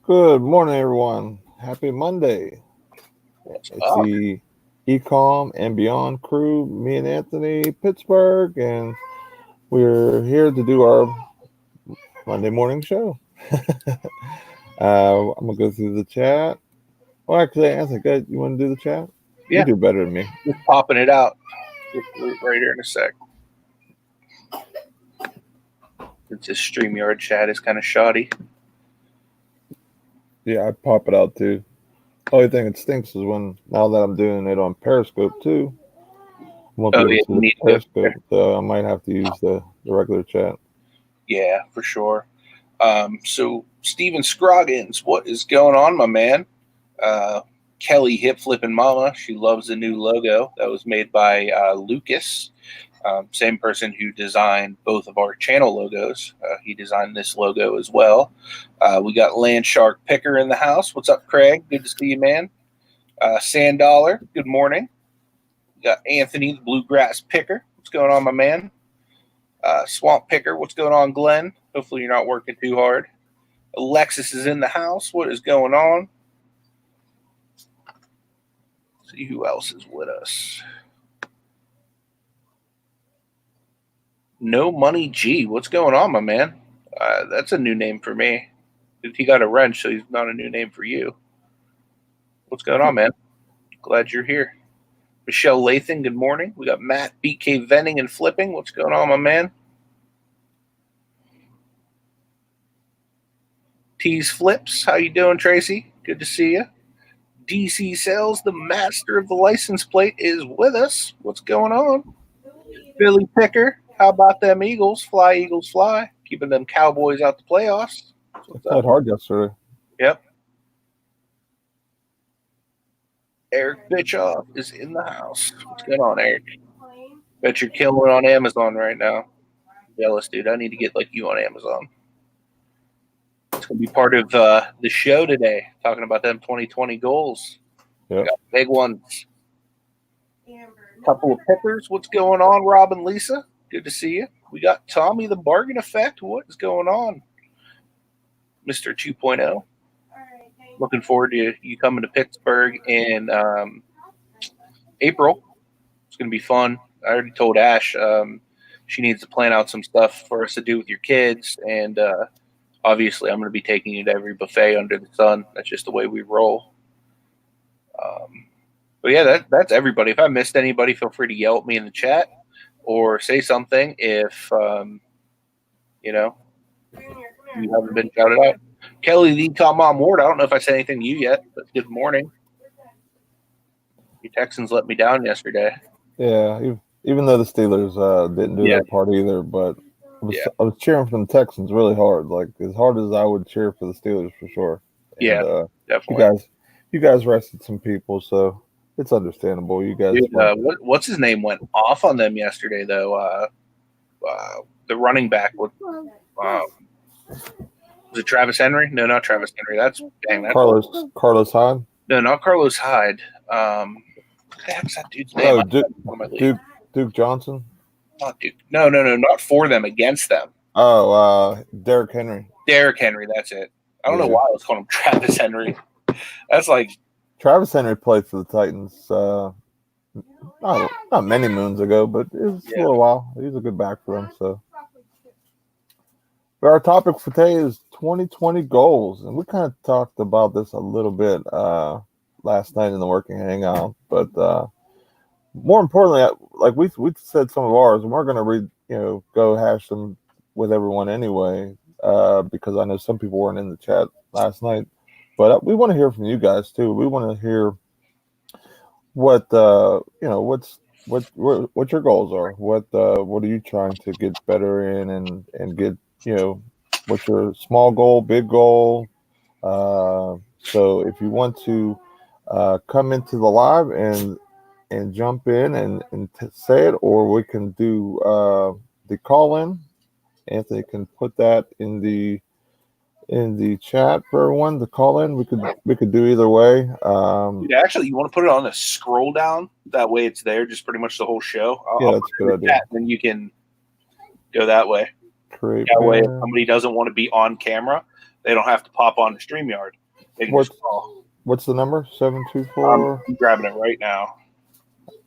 Good morning, everyone. Happy Monday. What's It's up? the Ecom and Beyond crew, me and Anthony, Pittsburgh, and we're here to do our Monday morning show. I'm going to go through the chat. Well, actually, Anthony, you want to do the chat? You Yeah, do better than me. just popping it out right here in a sec. Since this StreamYard chat is kind of shoddy. Yeah, I pop it out too. Only thing that stinks is now that I'm doing it on Periscope too, I won't be Oh, able yeah, to you do need to go. Periscope, so I might have to use the regular chat. Yeah, for sure. So, Steven Scroggins, what is going on, my man? Kelly Hip Flippin' Mama, she loves the new logo that was made by Lucas. Same person who designed both of our channel logos. He designed this logo as well. We got Landshark Picker in the house. What's up, Craig? Good to see you, man. Sand Dollar, good morning. We got Anthony, the Bluegrass Picker. What's going on, my man? Swamp Picker, what's going on, Glenn? Hopefully you're not working too hard. Alexis is in the house. What is going on? Let's see who else is with us. No Money G. What's going on, my man? That's a new name for me. He got a wrench, so he's not a new name for you. What's going on, man? Glad you're here. Michelle Lathan, good morning. We got Matt, BK Vending and Flipping. What's going on, my man? Tease Flips, how you doing, Tracy? Good to see you. DC Sales, the master of the license plate, is with us. What's going on? Billy Picker, how about them Eagles? Fly, Eagles, fly. Keeping them Cowboys out the playoffs. I played hard yesterday. Yep. Eric Bischoff is in the house. What's going on, Eric? Bet you're killing it on Amazon right now. Jealous, dude. I need to get like you on Amazon. It's going to be part of the show today, talking about them 2020 goals. Yep. Got big ones. Couple of pickers. What's going on, Rob and Lisa? Good to see you. We got Tommy the Bargain Effect. What is going on, Mr. 2.0? Looking forward to you coming to Pittsburgh in April. It's going to be fun. I already told Ash she needs to plan out some stuff for us to do with your kids. And obviously, I'm going to be taking you to every buffet under the sun. That's just the way we roll. But yeah, that's everybody. If I missed anybody, feel free to yell at me in the chat or say something if, you haven't been shouted out. Kelly, the Tom Mom Ward, I don't know if I said anything to you yet, but good morning. Your Texans let me down yesterday. Yeah, even though the Steelers didn't do their part either, but I was cheering for the Texans really hard, like as hard as I would cheer for the Steelers for sure. And, definitely. You guys rested some people, so it's understandable. You guys, dude, what's his name went off on them yesterday though. The running back was it Travis Henry? No, not Travis Henry. That's Carlos Hyde. No, not Carlos Hyde. What the heck's that dude's name? Oh, Duke Johnson. Not Duke. No, not for them, against them. Oh, Derrick Henry. Derrick Henry, that's it. I don't know why I was calling him Travis Henry. That's like Travis Henry played for the Titans. Not many moons ago, but it was a little while. He was a good back for them. So, but our topic for today is 2020 goals, and we kind of talked about this a little bit last night in the working hangout. But more importantly, like we said some of ours, and we're going to go hash them with everyone anyway, because I know some people weren't in the chat last night. But we want to hear from you guys too. We want to hear what what your goals are. What are you trying to get better in and get, what's your small goal, big goal? So if you want to come into the live and jump in and say it, or we can do the call in. Anthony can put that in the chat for everyone to call in. We could do either way. Actually, you want to put it on a scroll down, that way it's there just pretty much the whole show. That's a good idea. Then you can go that way. Create That way, if banner. somebody doesn't want to be on camera, they don't have to pop on the StreamYard. They can What's just call. what's the number? 724. I'm grabbing it right now.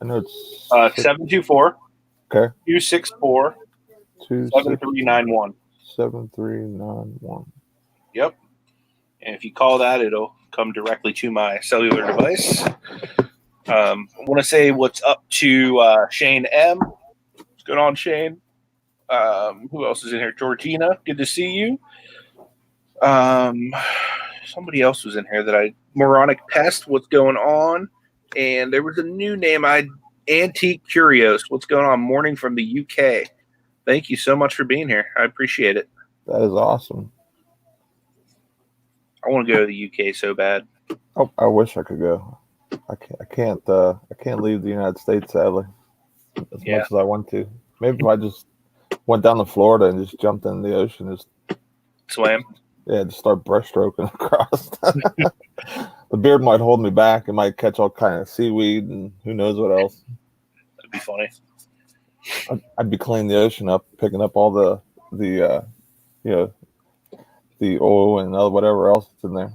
I know it's 724 okay. 264 7391. 7391. Yep. And if you call that, it'll come directly to my cellular device. I want to say what's up to Shane M. What's going on, Shane? Who else is in here? Georgina, good to see you. Somebody else was in here that Moronic Pest, what's going on? And there was a new name, Antique Curios, what's going on? Morning from the UK. Thank you so much for being here. I appreciate it. That is awesome. I want to go to the UK so bad. Oh, I wish I could go. I can't leave the United States, sadly, as much as I want to. Maybe if I just went down to Florida and just jumped in the ocean, just swam. Yeah, just start breaststroking across. The beard might hold me back. It might catch all kind of seaweed and who knows what else. That'd be funny. I'd be cleaning the ocean up, picking up all the oil and whatever else is in there.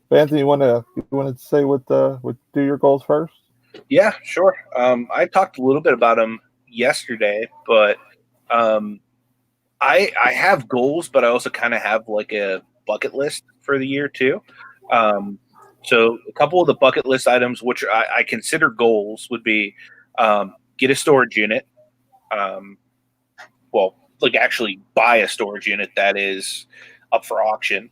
But Anthony, you want to say what do your goals first? Yeah, sure. I talked a little bit about them yesterday, but I have goals, but I also kind of have like a bucket list for the year too. So a couple of the bucket list items, which I consider goals, would be get a storage unit. Actually buy a storage unit that is up for auction.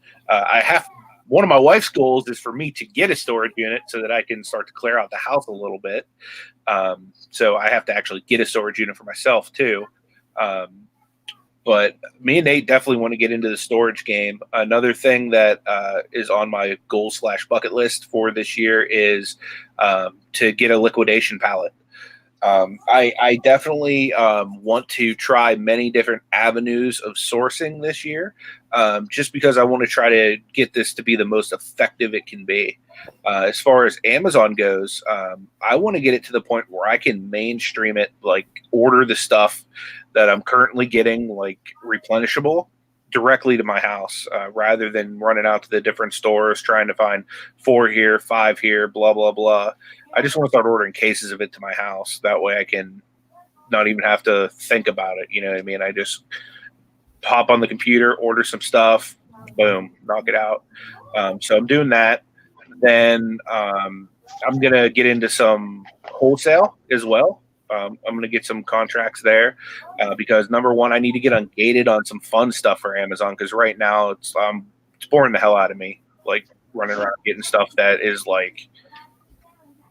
One of my wife's goals is for me to get a storage unit so that I can start to clear out the house a little bit. So I have to actually get a storage unit for myself too. But me and Nate definitely want to get into the storage game. Another thing that is on my goal/bucket list for this year is to get a liquidation pallet. I definitely want to try many different avenues of sourcing this year, just because I want to try to get this to be the most effective it can be. As far as Amazon goes, I want to get it to the point where I can mainstream it, like order the stuff that I'm currently getting, like replenishable, directly to my house, rather than running out to the different stores trying to find 4 here, 5 here, blah, blah, blah. I just want to start ordering cases of it to my house. That way I can not even have to think about it. You know what I mean? I just hop on the computer, order some stuff, boom, knock it out. So I'm doing that. Then I'm going to get into some wholesale as well. I'm going to get some contracts there because, number one, I need to get ungated on some fun stuff for Amazon, because right now it's boring the hell out of me, like running around getting stuff that is like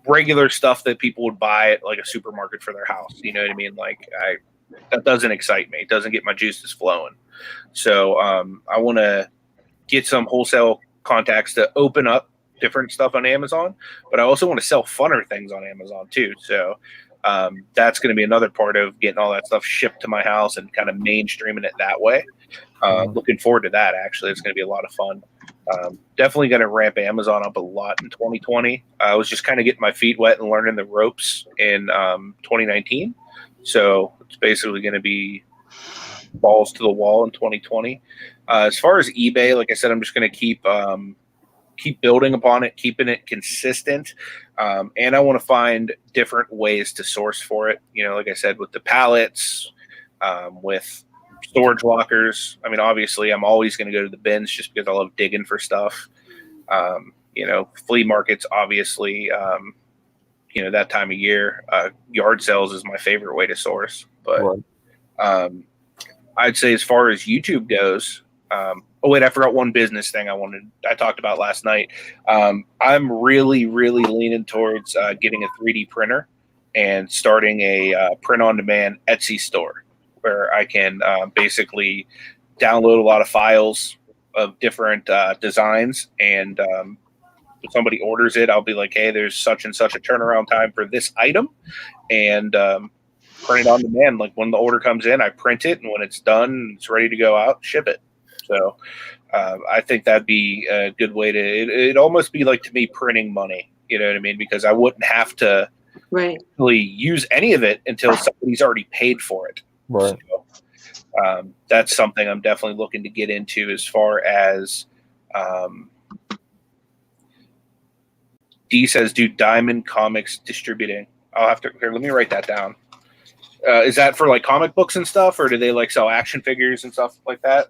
regular stuff that people would buy at like a supermarket for their house. You know what I mean? Like that doesn't excite me. It doesn't get my juices flowing. So I want to get some wholesale contacts to open up different stuff on Amazon, but I also want to sell funner things on Amazon too. So that's going to be another part of getting all that stuff shipped to my house and kind of mainstreaming it that way. Looking forward to that. Actually, it's going to be a lot of fun. Definitely going to ramp Amazon up a lot in 2020. I was just kind of getting my feet wet and learning the ropes in 2019. So it's basically going to be balls to the wall in 2020. As far as eBay, like I said, I'm just going to keep building upon it, keeping it consistent. And I want to find different ways to source for it. You know, like I said, with the pallets, with storage lockers. I mean, obviously I'm always going to go to the bins just because I love digging for stuff. Flea markets, obviously, that time of year, yard sales is my favorite way to source. But I'd say as far as YouTube goes, I forgot one business thing I talked about last night. I'm really, really leaning towards getting a 3D printer and starting a print-on-demand Etsy store where I can basically download a lot of files of different designs, and if somebody orders it, I'll be like, hey, there's such and such a turnaround time for this item, and print it on demand. Like when the order comes in, I print it, and when it's done, it's ready to go out, ship it. So I think that'd be a good way to. It'd almost be like, to me, printing money. You know what I mean? Because I wouldn't have to really use any of it until somebody's already paid for it. Right. So, That's something I'm definitely looking to get into as far as D says do Diamond Comics distributing. I'll have to here. Let me write that down. Is that for like comic books and stuff, or do they like sell action figures and stuff like that?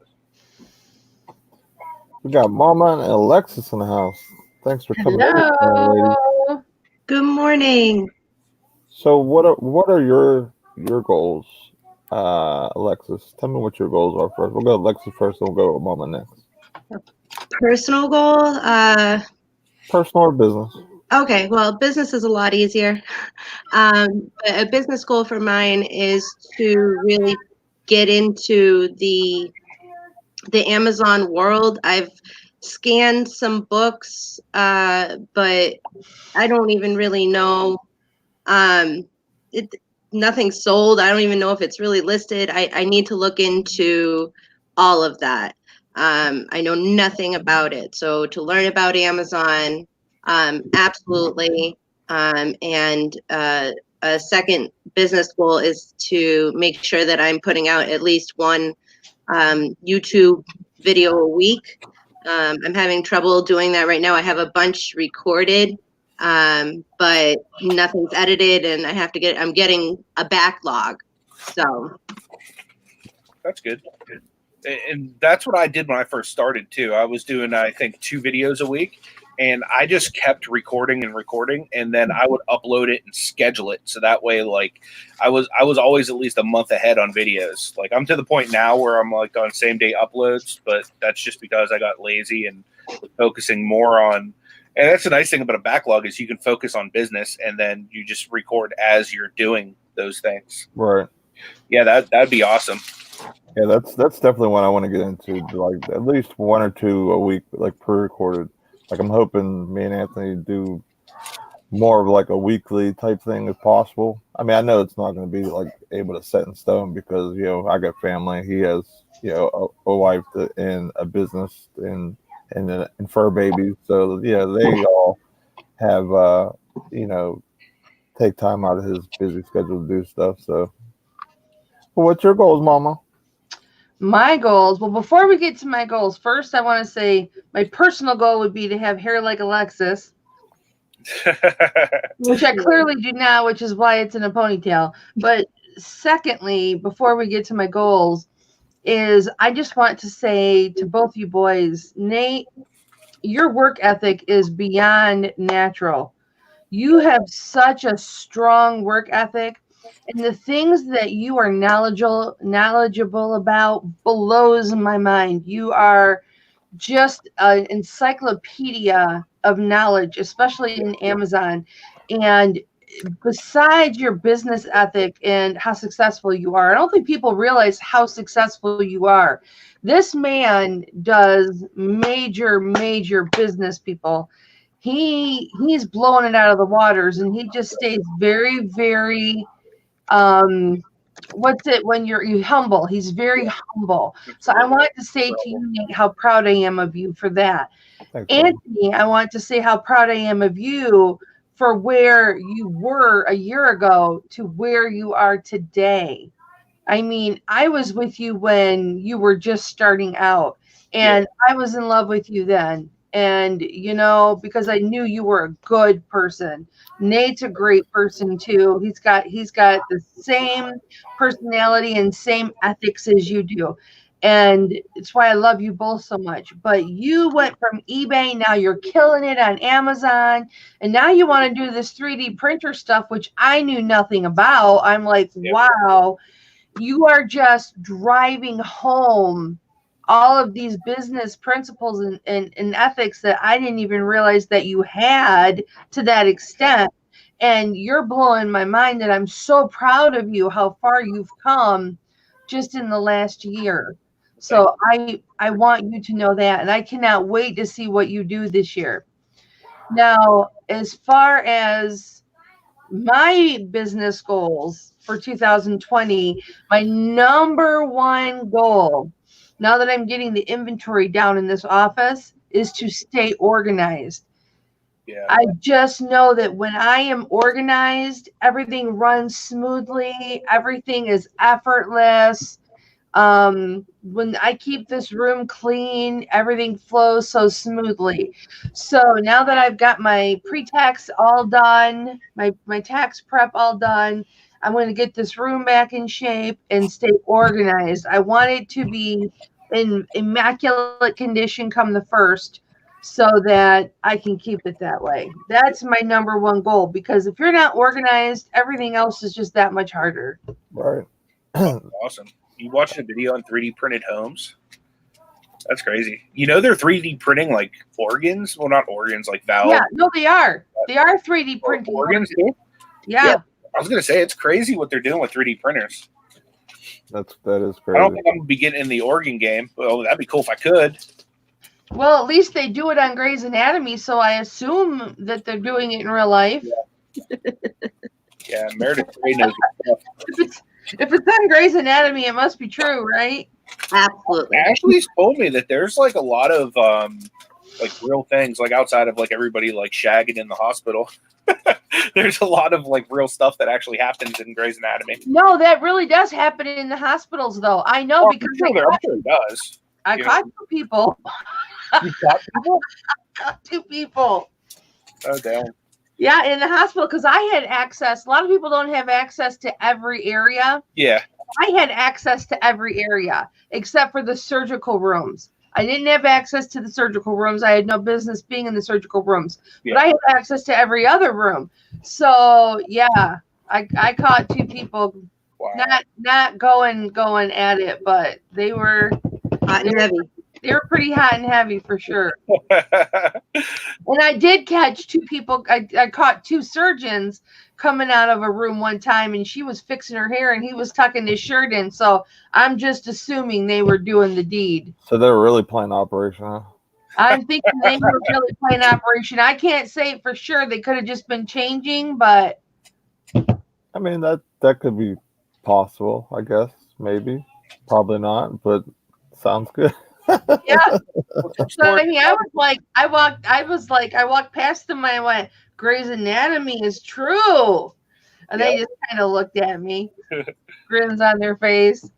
We got Mama and Alexis in the house. Thanks for coming in, lady. Good morning. So what are your goals, Alexis? Tell me what your goals are first. We'll go Alexis first, and we'll go with Mama next. Personal goal? Personal or business? Okay, well, business is a lot easier. But a business goal for mine is to really get into the Amazon world. I've scanned some books, but I don't even really know. Nothing's sold. I don't even know if it's really listed. I need to look into all of that. I know nothing about it. So to learn about Amazon, absolutely. And a second business goal is to make sure that I'm putting out at least one YouTube video a week. I'm having trouble doing that right now. I have a bunch recorded, but nothing's edited, and I'm getting a backlog. So that's good. And that's what I did when I first started too. I was doing, I think, 2 videos a week, and I just kept recording, and then I would upload it and schedule it. So that way, like I was always at least a month ahead on videos. Like I'm to the point now where I'm like on same day uploads, but that's just because I got lazy and was focusing more on. And that's the nice thing about a backlog is you can focus on business, and then you just record as you're doing those things. Right. Yeah, that'd be awesome. Yeah, that's definitely what I want to get into. Like at least 1 or 2 a week, like pre-recorded. Like I'm hoping me and Anthony do more of like a weekly type thing if possible. I mean, I know it's not going to be like able to set in stone because I got family. He has a wife and a business and fur babies. So they all have take time out of his busy schedule to do stuff. So, well, what's your goals, Mama? My goals. Well, before we get to my goals, first I want to say my personal goal would be to have hair like Alexis, which I clearly do now, which is why it's in a ponytail. But secondly, before we get to my goals, is I just want to say to both you boys, Nate, your work ethic is beyond natural. You have such a strong work ethic, and the things that you are knowledgeable about blows my mind. You are just an encyclopedia of knowledge, especially in Amazon. And besides your business ethic and how successful you are, I don't think people realize how successful you are. This man does major business, people. He's blowing it out of the waters, and he just stays very, very what's it when you humble. He's very humble. So I want to say to you, Nate, how proud I am of you for that. Thanks, Anthony, I want to say how proud I am of you for where you were a year ago to where you are today. I mean, I was with you when you were just starting out, and I was in love with you then. And, because I knew you were a good person. Nate's a great person too. He's got the same personality and same ethics as you do. And it's why I love you both so much. But you went from eBay, now you're killing it on Amazon, and now you want to do this 3D printer stuff, which I knew nothing about. I'm like, wow, you are just driving home all of these business principles and ethics that I didn't even realize that you had to that extent. And you're blowing my mind, and I'm so proud of you, how far you've come just in the last year. So I want you to know that, and I cannot wait to see what you do this year. Now, as far as my business goals for 2020, my number one goal, now that I'm getting the inventory down in this office, is to stay organized. Yeah. I just know that when I am organized, everything runs smoothly, everything is effortless. When I keep this room clean, everything flows so smoothly. So now that I've got my pre-tax all done, my tax prep all done, I'm going to get this room back in shape and stay organized. I want it to be in immaculate condition come the first, so that I can keep it that way. That's my number one goal, because if you're not organized, everything else is just that much harder. Right. Awesome. You watched a video on 3D printed homes? That's crazy. You know they're 3D printing like organs? Well, not organs, like valves. Yeah, no, they are. They are 3D printing organs too? Yeah. Yep. I was gonna say it's crazy what they're doing with 3D printers. That is I crazy. don't think I'm gonna be getting in the organ game. Well, that'd be cool if I could. Well, at least they do it on Grey's Anatomy, so I assume that they're doing it in real life. Yeah, Meredith Grey knows her stuff. If it's on Grey's Anatomy, it must be true, right? Absolutely. Ashley's told me that there's like a lot of like real things, like outside of like everybody like shagging in the hospital. There's a lot of like real stuff that actually happens in Grey's Anatomy. No, that really does happen in the hospitals, though. I know because I'm sure it does. I caught 2 people. You caught people? 2 people. Oh damn. Yeah, in the hospital, because I had access. A lot of people don't have access to every area. Yeah. I had access to every area except for the surgical rooms. I didn't have access to the surgical rooms. I had no business being in the surgical rooms, but I had access to every other room. So yeah, I caught 2 people, not going at it, but they were Hot and heavy. They were pretty hot and heavy for sure. And I did catch 2 people. I caught 2 surgeons coming out of a room one time, and she was fixing her hair and he was tucking his shirt in. So I'm just assuming they were doing the deed. So they were really playing Operation, huh? I'm thinking they were really playing Operation. I can't say it for sure. They could have just been changing, but I mean that could be possible, I guess. Maybe. Probably not, but sounds good. Yeah. So I mean, I walked past them and I went, Grey's Anatomy is true. And they just kind of looked at me. Grins on their face.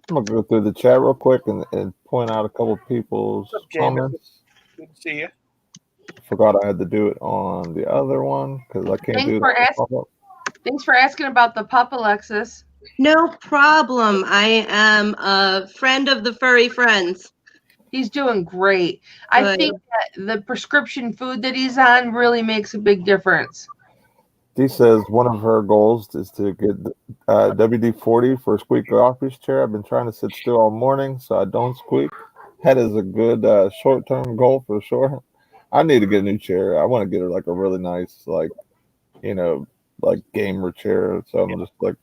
I'm gonna go through the chat real quick and point out a couple of people's comments. Good to see you. Forgot I had to do it on the other one because I can't do it. Thanks for asking about the pup, Alexis. No problem. I am a friend of the furry friends. He's doing great. I think that the prescription food that he's on really makes a big difference. Dee says one of her goals is to get WD-40 for a squeaky office chair. I've been trying to sit still all morning so I don't squeak. That is a good short-term goal for sure. I need to get a new chair. I want to get her like a really nice, like, like gamer chair. So I'm just like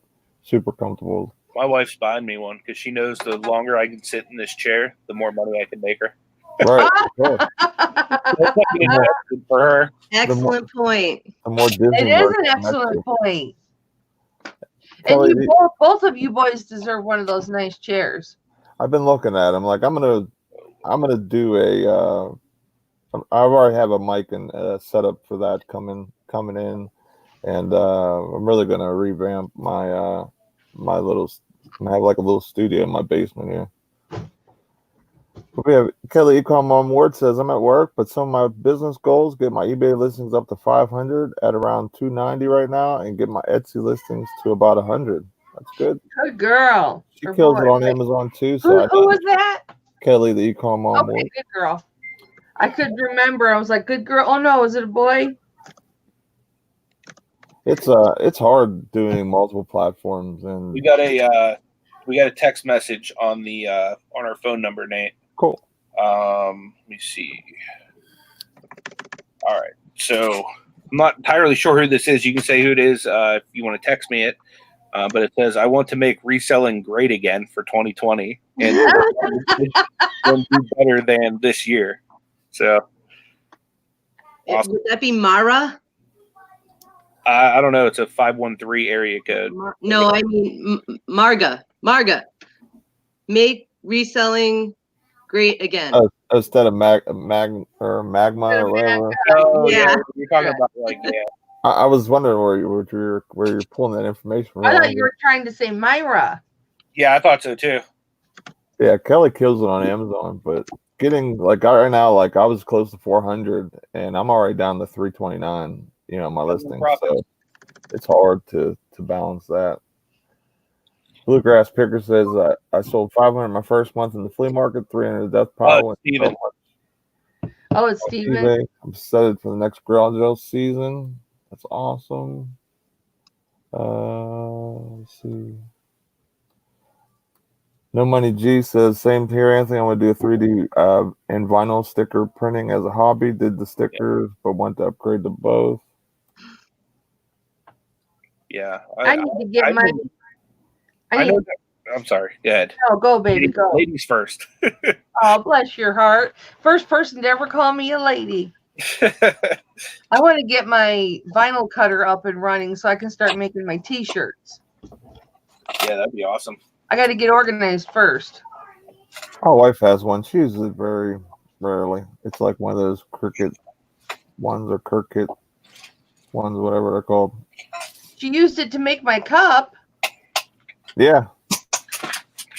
super comfortable. My wife's buying me one because she knows the longer I can sit in this chair, the more money I can make her. Right. Sure. For her. Excellent point. The more Disney it is an excellent point. Kelly, and both of you boys deserve one of those nice chairs. I've been looking at them. Like I'm gonna do a. I already have a mic and setup for that coming in, and I'm really gonna revamp my my little. I have like a little studio in my basement here. We have Kelly Ecom on Ward says I'm at work, but some of my business goals get my eBay listings up to 500 at around 290 right now, and get my Etsy listings to about 100. That's good. Good girl. She kills it on Amazon too. So who was that? Kelly, the Ecom on Ward. Good girl. I couldn't remember. I was like, good girl. Oh no, is it a boy? It's hard doing multiple platforms, and we got a text message on the on our phone number, Nate. Cool. Let me see. All right. So I'm not entirely sure who this is. You can say who it is if you want to text me it. But it says, I want to make reselling great again for 2020 and do better than this year. So awesome. Would that be Mara? I don't know. It's a 513 area code. No, I mean Marga. Make reselling great again. Instead of magma or whatever. Oh yeah. You're talking about I was wondering where you're pulling that information from. I thought you were trying to say Myra. Yeah, I thought so too. Yeah, Kelly kills it on Amazon, but getting right now, like I was close to 400, and I'm already down to 329. My listing, so it's hard to balance that. Bluegrass Picker says I sold 500 my first month in the flea market, 300 death pile. Steven. Oh, it's Steven. I'm excited for the next grill drill season. That's awesome. Let's see. No Money G says, same here, Anthony. I want to do a 3D and vinyl sticker printing as a hobby. Did the stickers, but want to upgrade to both. Yeah. I need to get my. I'm sorry. Go ahead. No, go, baby, go. Ladies first. Oh, bless your heart. First person to ever call me a lady. I want to get my vinyl cutter up and running so I can start making my T-shirts. Yeah, that'd be awesome. I got to get organized first. My wife has one. She uses it very rarely. It's like one of those Cricut ones or Cricut ones, whatever they're called. She used it to make my cup. Yeah.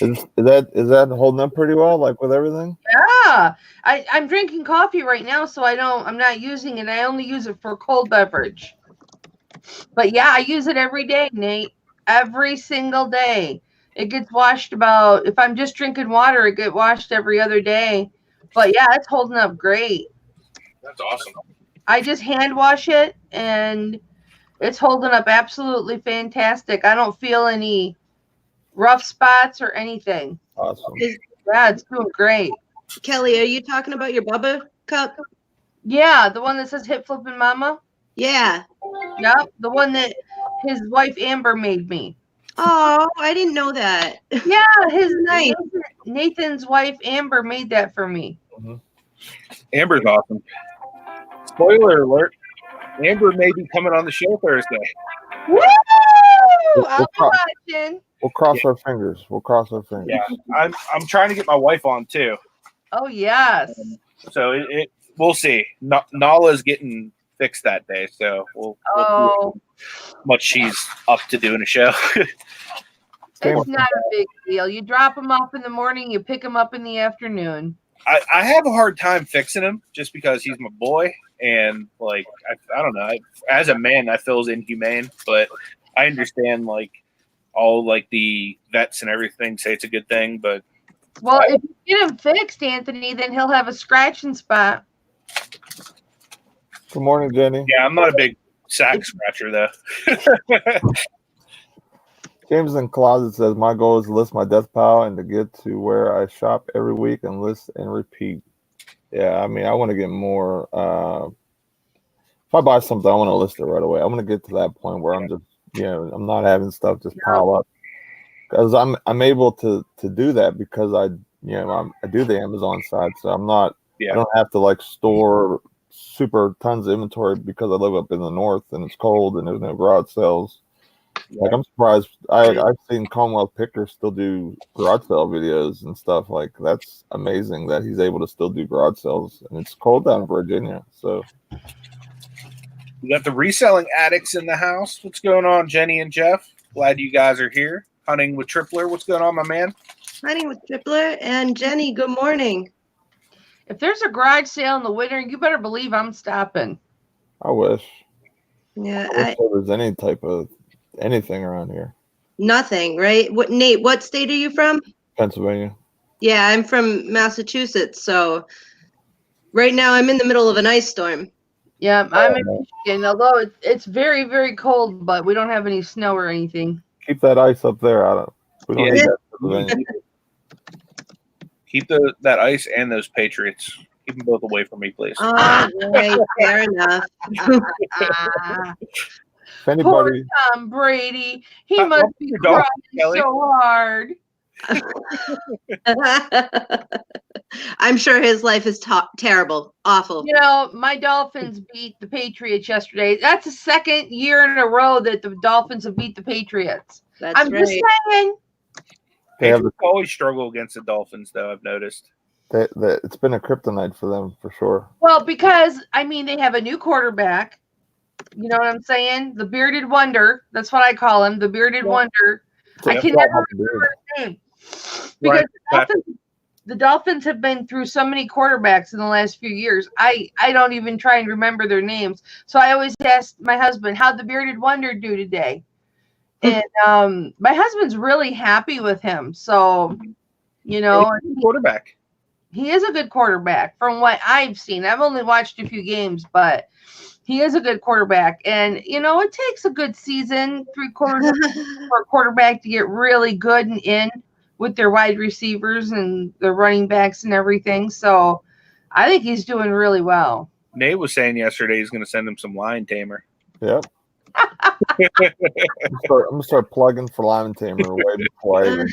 Is that holding up pretty well, like with everything? Yeah. I'm drinking coffee right now, so I'm not using it. I only use it for cold beverage. But yeah, I use it every day, Nate. Every single day. It gets washed if I'm just drinking water, it gets washed every other day. But yeah, it's holding up great. That's awesome. I just hand wash it and it's holding up absolutely fantastic. I don't feel any rough spots or anything. Awesome. Yeah, it's doing great. Kelly, are you talking about your Bubba cup? Yeah, the one that says Hip Flippin' Mama? Yeah. Yep, the one that his wife Amber made me. Oh, I didn't know that. Yeah, nice. Nathan's wife Amber made that for me. Mm-hmm. Amber's awesome. Spoiler alert, Amber may be coming on the show Thursday. Woo! I'll be watching. We'll cross our fingers. Yeah, I'm trying to get my wife on too. Oh yes. So we'll see. Nala's getting fixed that day, so we'll see how much she's up to doing a show. It's not a big deal. You drop them off in the morning, you pick them up in the afternoon. I have a hard time fixing him just because he's my boy, and like I don't know. As a man, that feels inhumane, but I understand like all like the vets and everything say it's a good thing, but if you get him fixed, Anthony, then he'll have a scratching spot. Good morning, Jenny. Yeah, I'm not a big sack scratcher though. James in Closet says, my goal is to list my death pile and to get to where I shop every week and list and repeat. Yeah, I mean, I want to get more. If I buy something, I want to list it right away. I want to get to that point where I'm just, I'm not having stuff just pile up. Because I'm able to do that because I do the Amazon side, so I'm not. I don't have to like store super tons of inventory because I live up in the north and it's cold and there's no garage sales. Like I'm surprised. I've seen Commonwealth Picker still do garage sale videos and stuff. Like that's amazing that he's able to still do garage sales, and it's cold down in Virginia. So we got the reselling addicts in the house. What's going on, Jenny and Jeff? Glad you guys are here. Hunting with Tripler. What's going on, my man? Hunting with Tripler and Jenny. Good morning. If there's a garage sale in the winter, you better believe I'm stopping. I wish. Yeah. I wish there was any type of anything around here. Nothing, right? Nate, what state are you from? Pennsylvania. Yeah, I'm from Massachusetts. So right now I'm in the middle of an ice storm. Yeah, I'm in Michigan. Although it's very, very cold, but we don't have any snow or anything. Keep that ice up there. We don't need that in Pennsylvania. Keep that ice and those Patriots. Keep them both away from me, please. All right, fair enough. If anybody, poor Tom Brady. He must be crying so hard. I'm sure his life is terrible, awful. My Dolphins beat the Patriots yesterday. That's the second year in a row that the Dolphins have beat the Patriots. I'm just saying. Patriots always struggle against the Dolphins, though, I've noticed. It's been a kryptonite for them, for sure. Well, because, they have a new quarterback. You know what I'm saying? The bearded wonder. That's what I call him, the bearded wonder. I can never remember his name. because Right. the Dolphins have been through so many quarterbacks in the last few years. I don't even try and remember their names. So I always ask my husband, how'd the bearded wonder do today? And my husband's really happy with him. So, He's a good quarterback. he is a good quarterback from what I've seen. I've only watched a few games, but he is a good quarterback. And, it takes a good season, 3 quarters for a quarterback to get really good and in with their wide receivers and their running backs and everything. So I think he's doing really well. Nate was saying yesterday he's going to send him some lion tamer. Yep. I'm gonna start plugging for Lyman Tamer way before I even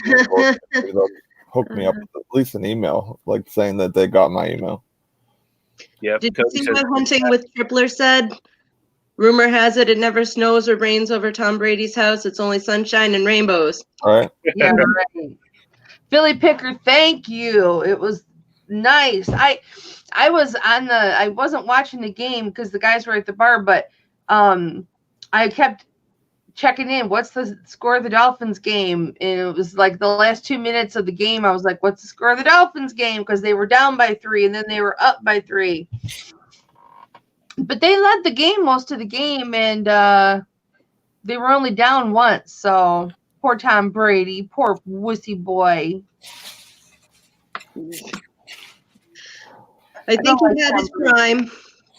they'll hook me up with at least an email, like saying that they got my email. Yep. Did you see what Hunting with Tripler said? Rumor has it never snows or rains over Tom Brady's house. It's only sunshine and rainbows. All right. Yeah, right. Philly Picker, thank you. It was nice. I wasn't watching the game because the guys were at the bar, but I kept checking in. What's the score of the Dolphins game? And it was like the last 2 minutes of the game. I was like, what's the score of the Dolphins game? Because they were down by 3 and then they were up by 3. But they led the game most of the game, and they were only down once. So poor Tom Brady, poor wussy boy. I think he had his prime,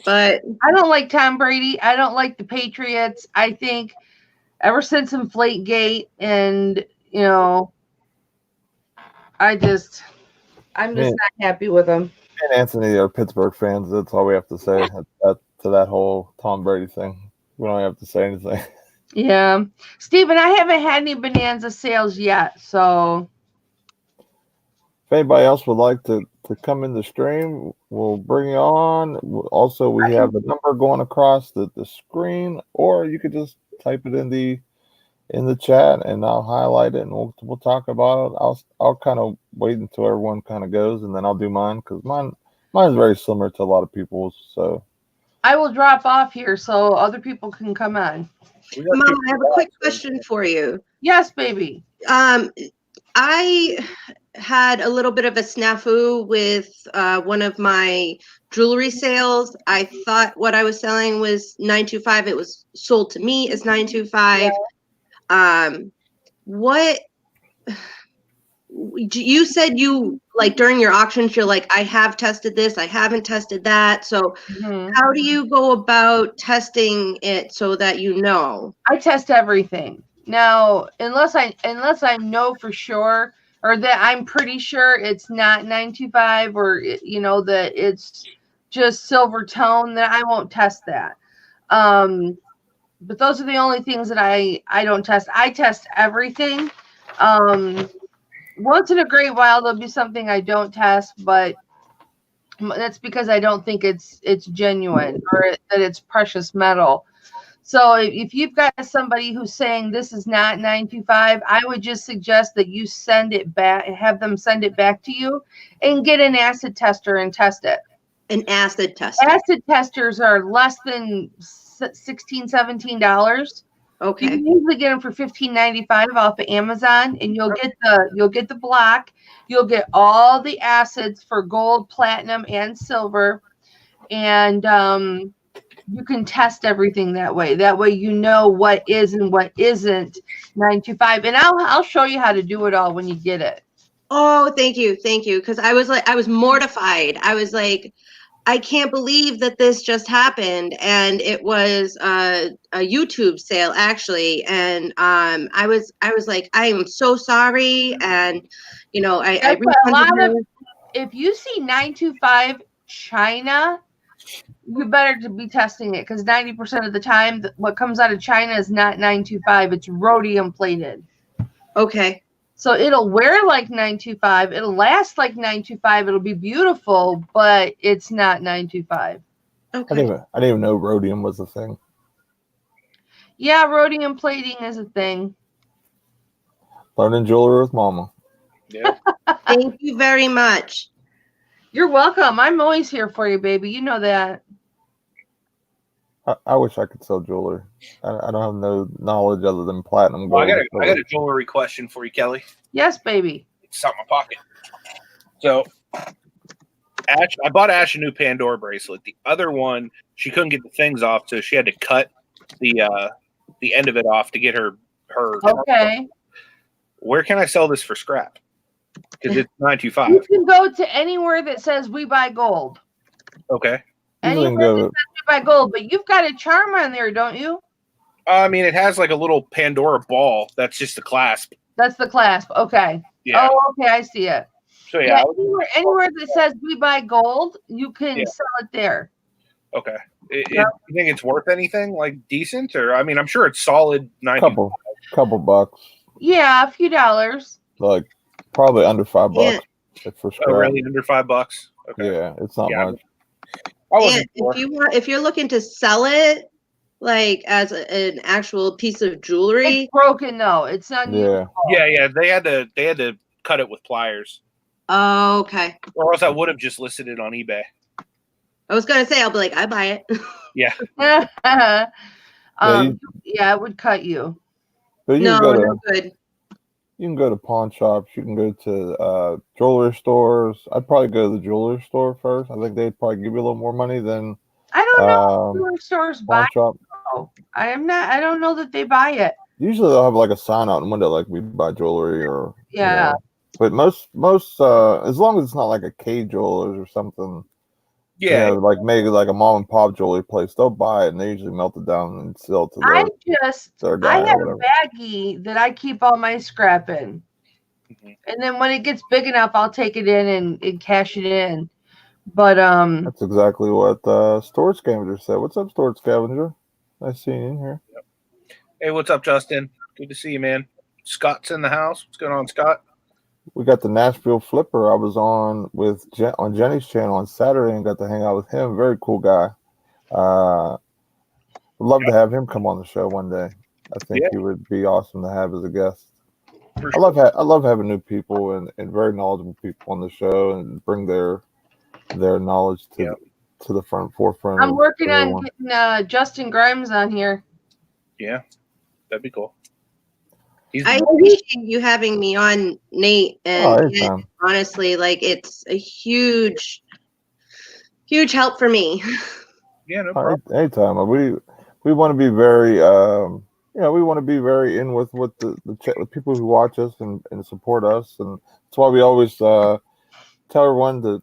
but I don't like Tom Brady. I don't like the Patriots. I think ever since Inflategate, and I'm just not happy with him. And Anthony are Pittsburgh fans. That's all we have to say to that whole Tom Brady thing. We don't have to say anything. Yeah. Steven, I haven't had any Bonanza sales yet, so If anybody else would like to come in the stream, we'll bring you on. Also, we have the number going across the screen, or you could just type it in the chat and I'll highlight it and we'll talk about it. I'll kind of wait until everyone kind of goes and then I'll do mine because mine is very similar to a lot of people's. So I will drop off here so other people can come on. Mom, I have a quick question for you. Yes, baby. I had a little bit of a snafu with one of my jewelry sales. I thought what I was selling was $925. It was sold to me as $925. What you said you like during your auctions, you're like, I have tested this, I haven't tested that. So how do you go about testing it so that I test everything. Now, unless I know for sure or that I'm pretty sure it's not 925 or that it's just silver tone, then I won't test that. But those are the only things that I don't test. I test everything. Once in a great while, there'll be something I don't test, but that's because I don't think it's genuine or that it's precious metal. So if you've got somebody who's saying this is not 925, I would just suggest that you send it back, have them send it back to you and get an acid tester and test it. An acid tester. Acid testers are less than $16, $17. Okay. You can usually get them for $15.95 off of Amazon, and you'll get the block. You'll get all the acids for gold, platinum, and silver, and you can test everything that way. That way, you know what is and what isn't 925. And I'll show you how to do it all when you get it. Oh, thank you, because I was mortified. I was like, I can't believe that this just happened, and it was a YouTube sale actually, and I was like, I am so sorry, and I if you see 925 China, you better to be testing it because 90% of the time what comes out of China is not 925, it's rhodium plated. Okay. So it'll wear like 925. It'll last like 925. It'll be beautiful, but it's not 925. Okay. I didn't even know rhodium was a thing. Yeah, rhodium plating is a thing. Learning jewelry with Mama. Yeah. Thank you very much. You're welcome. I'm always here for you, baby. You know that. I wish I could sell jewelry. I don't have no knowledge other than platinum Well, gold. I got a jewelry question for you, Kelly. Yes, baby. It's out in my pocket. So I bought Ash a new Pandora bracelet. The other one, she couldn't get the things off, so she had to cut the end of it off to get her. Okay. Where can I sell this for scrap? Because it's You $9.25. can go to anywhere that says we buy gold. Okay. Usually Anywhere can that go. says we buy gold, but you've got a charm on there, don't you? I mean, it has like a little Pandora ball. That's just the clasp. That's the clasp. Okay. Yeah. Oh, okay. I see it. So yeah. Anywhere that says we buy gold, you can Yeah. sell it there. Okay. You think it's worth anything like decent, or I mean, I'm sure it's solid. Couple bucks. Yeah, a few dollars. Like probably under $5 for scrap. Oh, really? Under $5? Okay. Yeah, it's not much. I wasn't And if you're looking to sell it, like as an actual piece of jewelry, It's broken though. It's not Yeah. Yeah. They had to cut it with pliers, oh, okay. or else I would have just listed it on eBay. I was gonna say I'll be like, I buy it. Yeah. Yeah, it would cut you. But you No, can go no to good. you can go to pawn shops. You can go to jewelry stores. I'd probably go to the jewelry store first. I think they'd probably give you a little more money than I don't know if jewelry stores buy pawn shop. it. I don't know that they buy it. Usually they'll have like a sign out in the window like we buy jewelry or Yeah. But most as long as it's not like a K Jewelers or something. Yeah. Like maybe like a mom and pop jewelry place, they'll buy it and they usually melt it down and sell it to their guy I have or a whatever. baggie that I keep all my scrap in. And then when it gets big enough, I'll take it in and cash it in. But That's exactly what Storage Scavenger said. What's up, Storage Scavenger? Nice seeing you in here. Hey, what's up, Justin? Good to see you, man. Scott's in the house. What's going on, Scott? We got the Nashville Flipper. I was on with on Jenny's channel on Saturday and got to hang out with him. Very cool guy. Would love to have him come on the show one day. I think he would be awesome to have as a guest. I love having new people and very knowledgeable people on the show and bring their knowledge to the forefront. I'm working on getting Justin Grimes on here. Yeah, that'd be cool. I appreciate you having me on, Nate. And honestly, like it's a huge help for me. Yeah, no problem. Anytime. We want to be very we want to be very in with what the people who watch us and support us, and that's why we always tell everyone to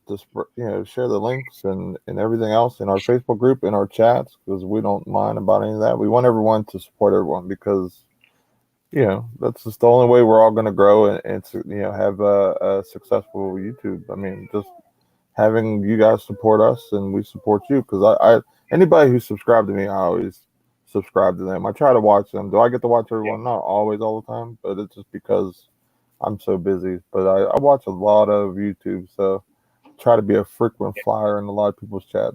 share the links and everything else in our Facebook group, in our chats, because we don't mind about any of that. We want everyone to support everyone because that's just the only way we're all going to grow and have a successful YouTube. I mean, just having you guys support us and we support you, because I anybody who subscribed to me, I always subscribe to them. I try to watch them. Do I get to watch everyone? Not always, all the time, but it's just because I'm so busy. But I watch a lot of YouTube, so try to be a frequent flyer in a lot of people's chats.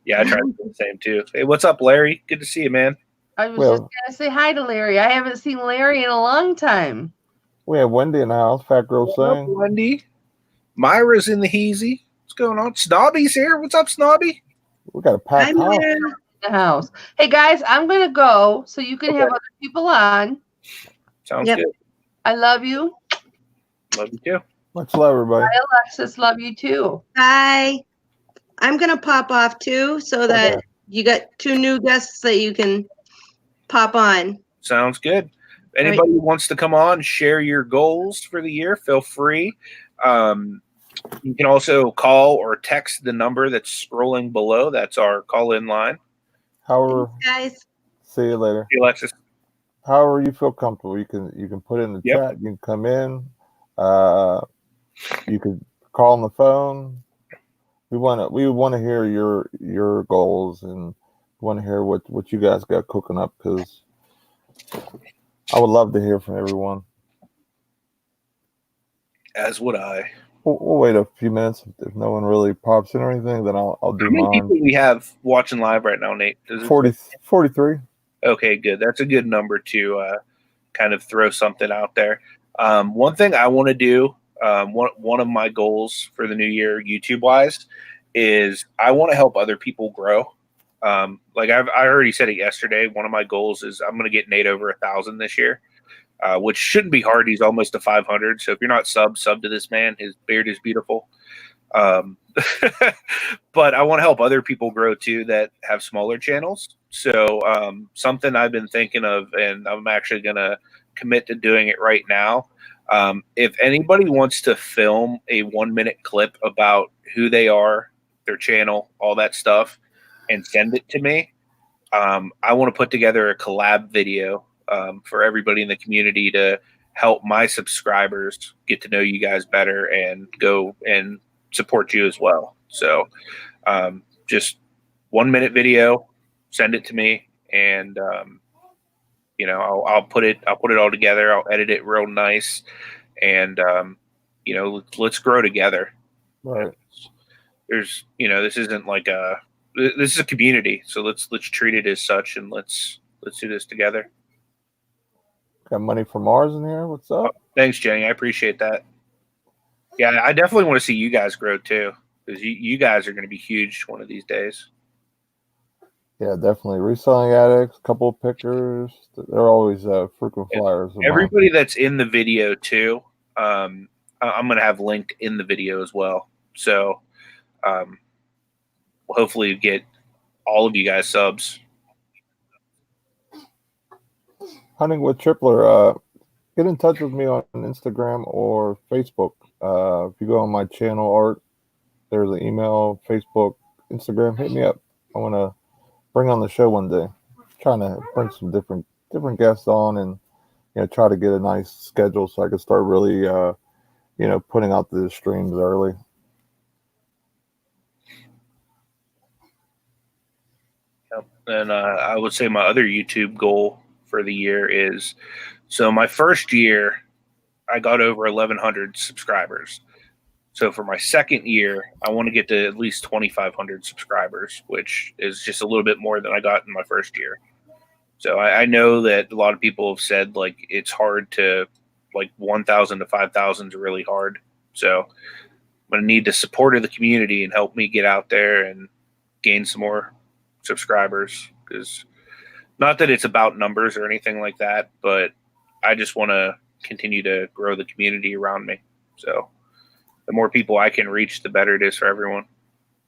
Yeah, I try to do the same too. Hey, what's up, Larry? Good to see you, man. I was just gonna say hi to Larry. I haven't seen Larry in a long time. We have Wendy in the house. Fat girl saying. Wendy. Myra's in the heezy. What's going on? Snobby's here. What's up, Snobby? We got a packed house. In the house. Hey guys, I'm gonna go so you can have other people on. Sounds good. I love you. Love you too. Much love, everybody. Hi, Alexis. Love you too. Hi. I'm gonna pop off too, so that you got 2 new guests that you can pop on. Sounds good. Anybody who wants to come on, share your goals for the year, feel free. You can also call or text the number that's scrolling below. That's our call-in line. However, guys. See you later. See you, Alexis. However you feel comfortable, you can put it in the chat. You can come in. You could call on the phone. We want to hear your goals, and want to hear what you guys got cooking up, because I would love to hear from everyone. As would I. We'll wait a few minutes. If no one really pops in or anything, then I'll do mine. How many people we have watching live right now, Nate? 43. Okay, good. That's a good number to kind of throw something out there. One thing I want to do, one of my goals for the new year, YouTube-wise, is I want to help other people grow. I already said it yesterday. One of my goals is I'm going to get Nate over 1,000 this year. which shouldn't be hard. He's almost to 500. So if you're not sub to this man. His beard is beautiful. But I want to help other people grow too that have smaller channels. So something I've been thinking of, and I'm actually going to commit to doing it right now. If anybody wants to film a 1-minute clip about who they are, their channel, all that stuff, and send it to me, I want to put together a collab video for everybody in the community to help my subscribers get to know you guys better and go and support you as well. So just 1-minute video, send it to me, and I'll put it all together. I'll edit it real nice, and let's grow together. Right. There's this isn't like this is a community, so let's treat it as such, and let's do this together. Got money from Mars in here. What's up? Thanks, Jenny. I appreciate that. Yeah, I definitely want to see you guys grow too, because you guys are going to be huge one of these days. Yeah, definitely. Reselling addicts, couple of pickers. They're always frequent flyers. Everybody that's in the video too, I'm going to have linked in the video as well. So we'll hopefully get all of you guys subs. Hunting with Tripler. Get in touch with me on Instagram or Facebook. If you go on my channel art, there's an email, Facebook, Instagram. Hit me up. I want to bring on the show one day. Trying to bring some different guests on, and try to get a nice schedule so I can start really putting out the streams early. Yep. And I would say my other YouTube goal for the year is, so my first year I got over 1,100 subscribers. So for my second year, I want to get to at least 2,500 subscribers, which is just a little bit more than I got in my first year. So I know that a lot of people have said like it's hard to, like 1,000 to 5,000 is really hard. So I'm going to need the support of the community and help me get out there and gain some more subscribers, because not that it's about numbers or anything like that, but I just want to continue to grow the community around me. So the more people I can reach, the better it is for everyone.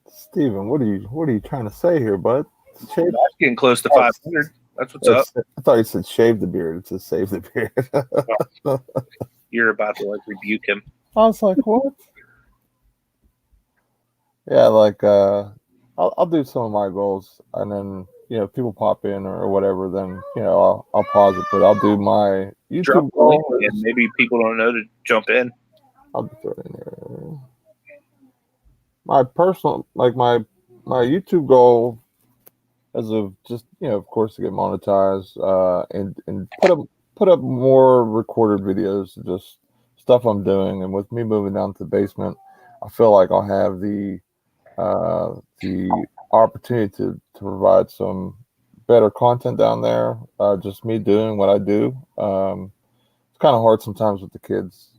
Steven, what are you trying to say here, bud? Shave, that's getting close to 500. That's what's up. I thought you said shave the beard. It says save the beard. You're about to rebuke him. I was like, what? Yeah, I'll do some of my goals, and then if people pop in or whatever, then I'll pause it. But I'll do my YouTube goal, and maybe people don't know to jump in. I'll throw it in there. My personal, my YouTube goal, as of just of course, to get monetized, and put up more recorded videos, just stuff I'm doing. And with me moving down to the basement, I feel like I'll have the opportunity to provide some better content down there. Just me doing what I do. It's kind of hard sometimes with the kids.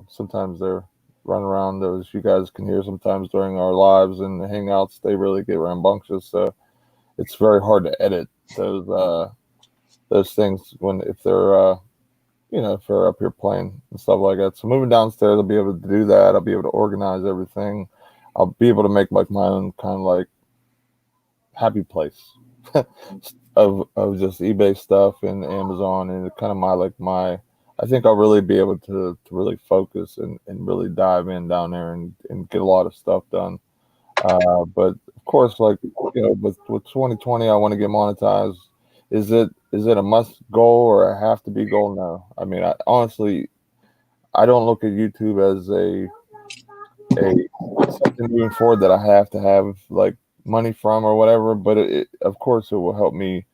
Sometimes they're running around, as you guys can hear sometimes during our lives and the hangouts, they really get rambunctious. So it's very hard to edit those things if they're if they're up here playing and stuff like that. So moving downstairs, I'll be able to do that. I'll be able to organize everything. I'll be able to make my own kind of happy place of just eBay stuff and Amazon, and kind of my I think I'll really be able to really focus and really dive in down there and get a lot of stuff done. But of course, with 2020, I want to get monetized. Is it a must goal or a have to be goal? No. I mean, honestly, I don't look at YouTube as a something moving forward that I have to have money from or whatever. But of course, it will help me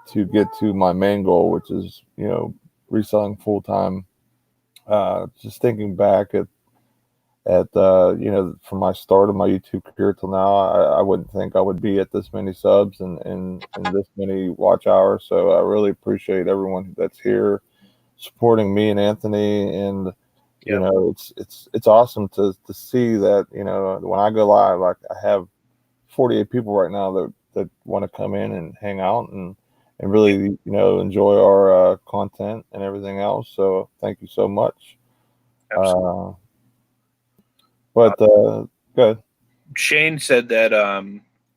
to get to my main goal, which is reselling full time. Just thinking back at from my start of my YouTube career till now, I wouldn't think I would be at this many subs and this many watch hours. So I really appreciate everyone that's here supporting me and Anthony. And it's awesome to see that when I go live, I have 48 people right now that want to come in and hang out and really, enjoy our content and everything else. So thank you so much. Absolutely. Good. Shane said that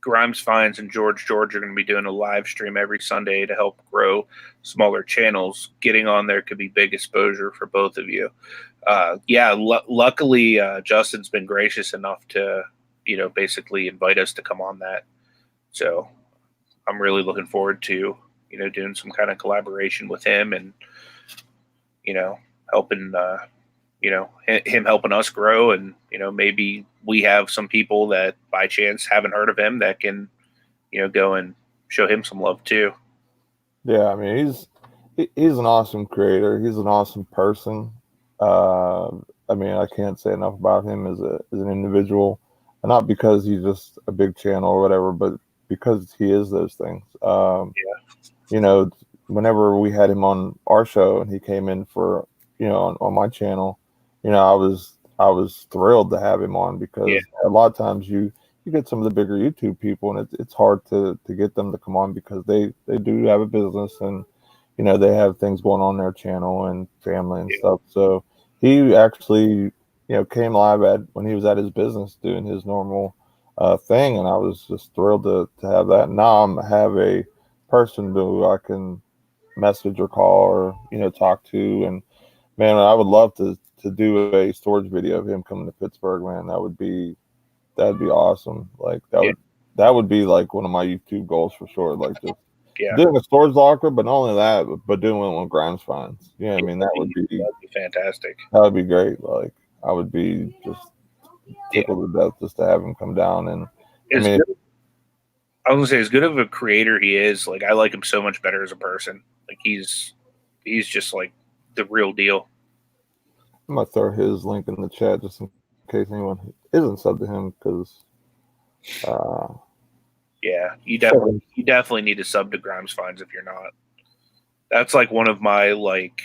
Grimes Fines and George are going to be doing a live stream every Sunday to help grow smaller channels. Getting on there could be big exposure for both of you. Luckily, Justin's been gracious enough to, basically invite us to come on that. So I'm really looking forward to, doing some kind of collaboration with him and, helping, him helping us grow. And, maybe we have some people that by chance haven't heard of him that can, go and show him some love too. Yeah, I mean, he's an awesome creator. He's an awesome person. I mean, I can't say enough about him as an individual, and not because he's just a big channel or whatever, but because he is those things. Whenever we had him on our show and he came in for, on my channel, I was thrilled to have him on because a lot of times you get some of the bigger YouTube people and it's hard to get them to come on because they do have a business and, they have things going on their channel and family and stuff. So he actually, came live when he was at his business doing his normal thing. And I was just thrilled to have that. Now I have a person who I can message or call or, talk to. And man, I would love to do a storage video of him coming to Pittsburgh, man. That'd be awesome. Like that would be like one of my YouTube goals for sure. Like just doing a storage locker, but not only that, but doing one with Grimes Fines. Yeah, I mean that'd be fantastic. That would be great. Like I would be just tickled to death just to have him come down. And I was gonna say, as good of a creator he is, like I like him so much better as a person. Like he's just like the real deal. I'm gonna throw his link in the chat just in case anyone isn't sub to him because you definitely need to sub to Grimes Fines if you're not. That's like one of my like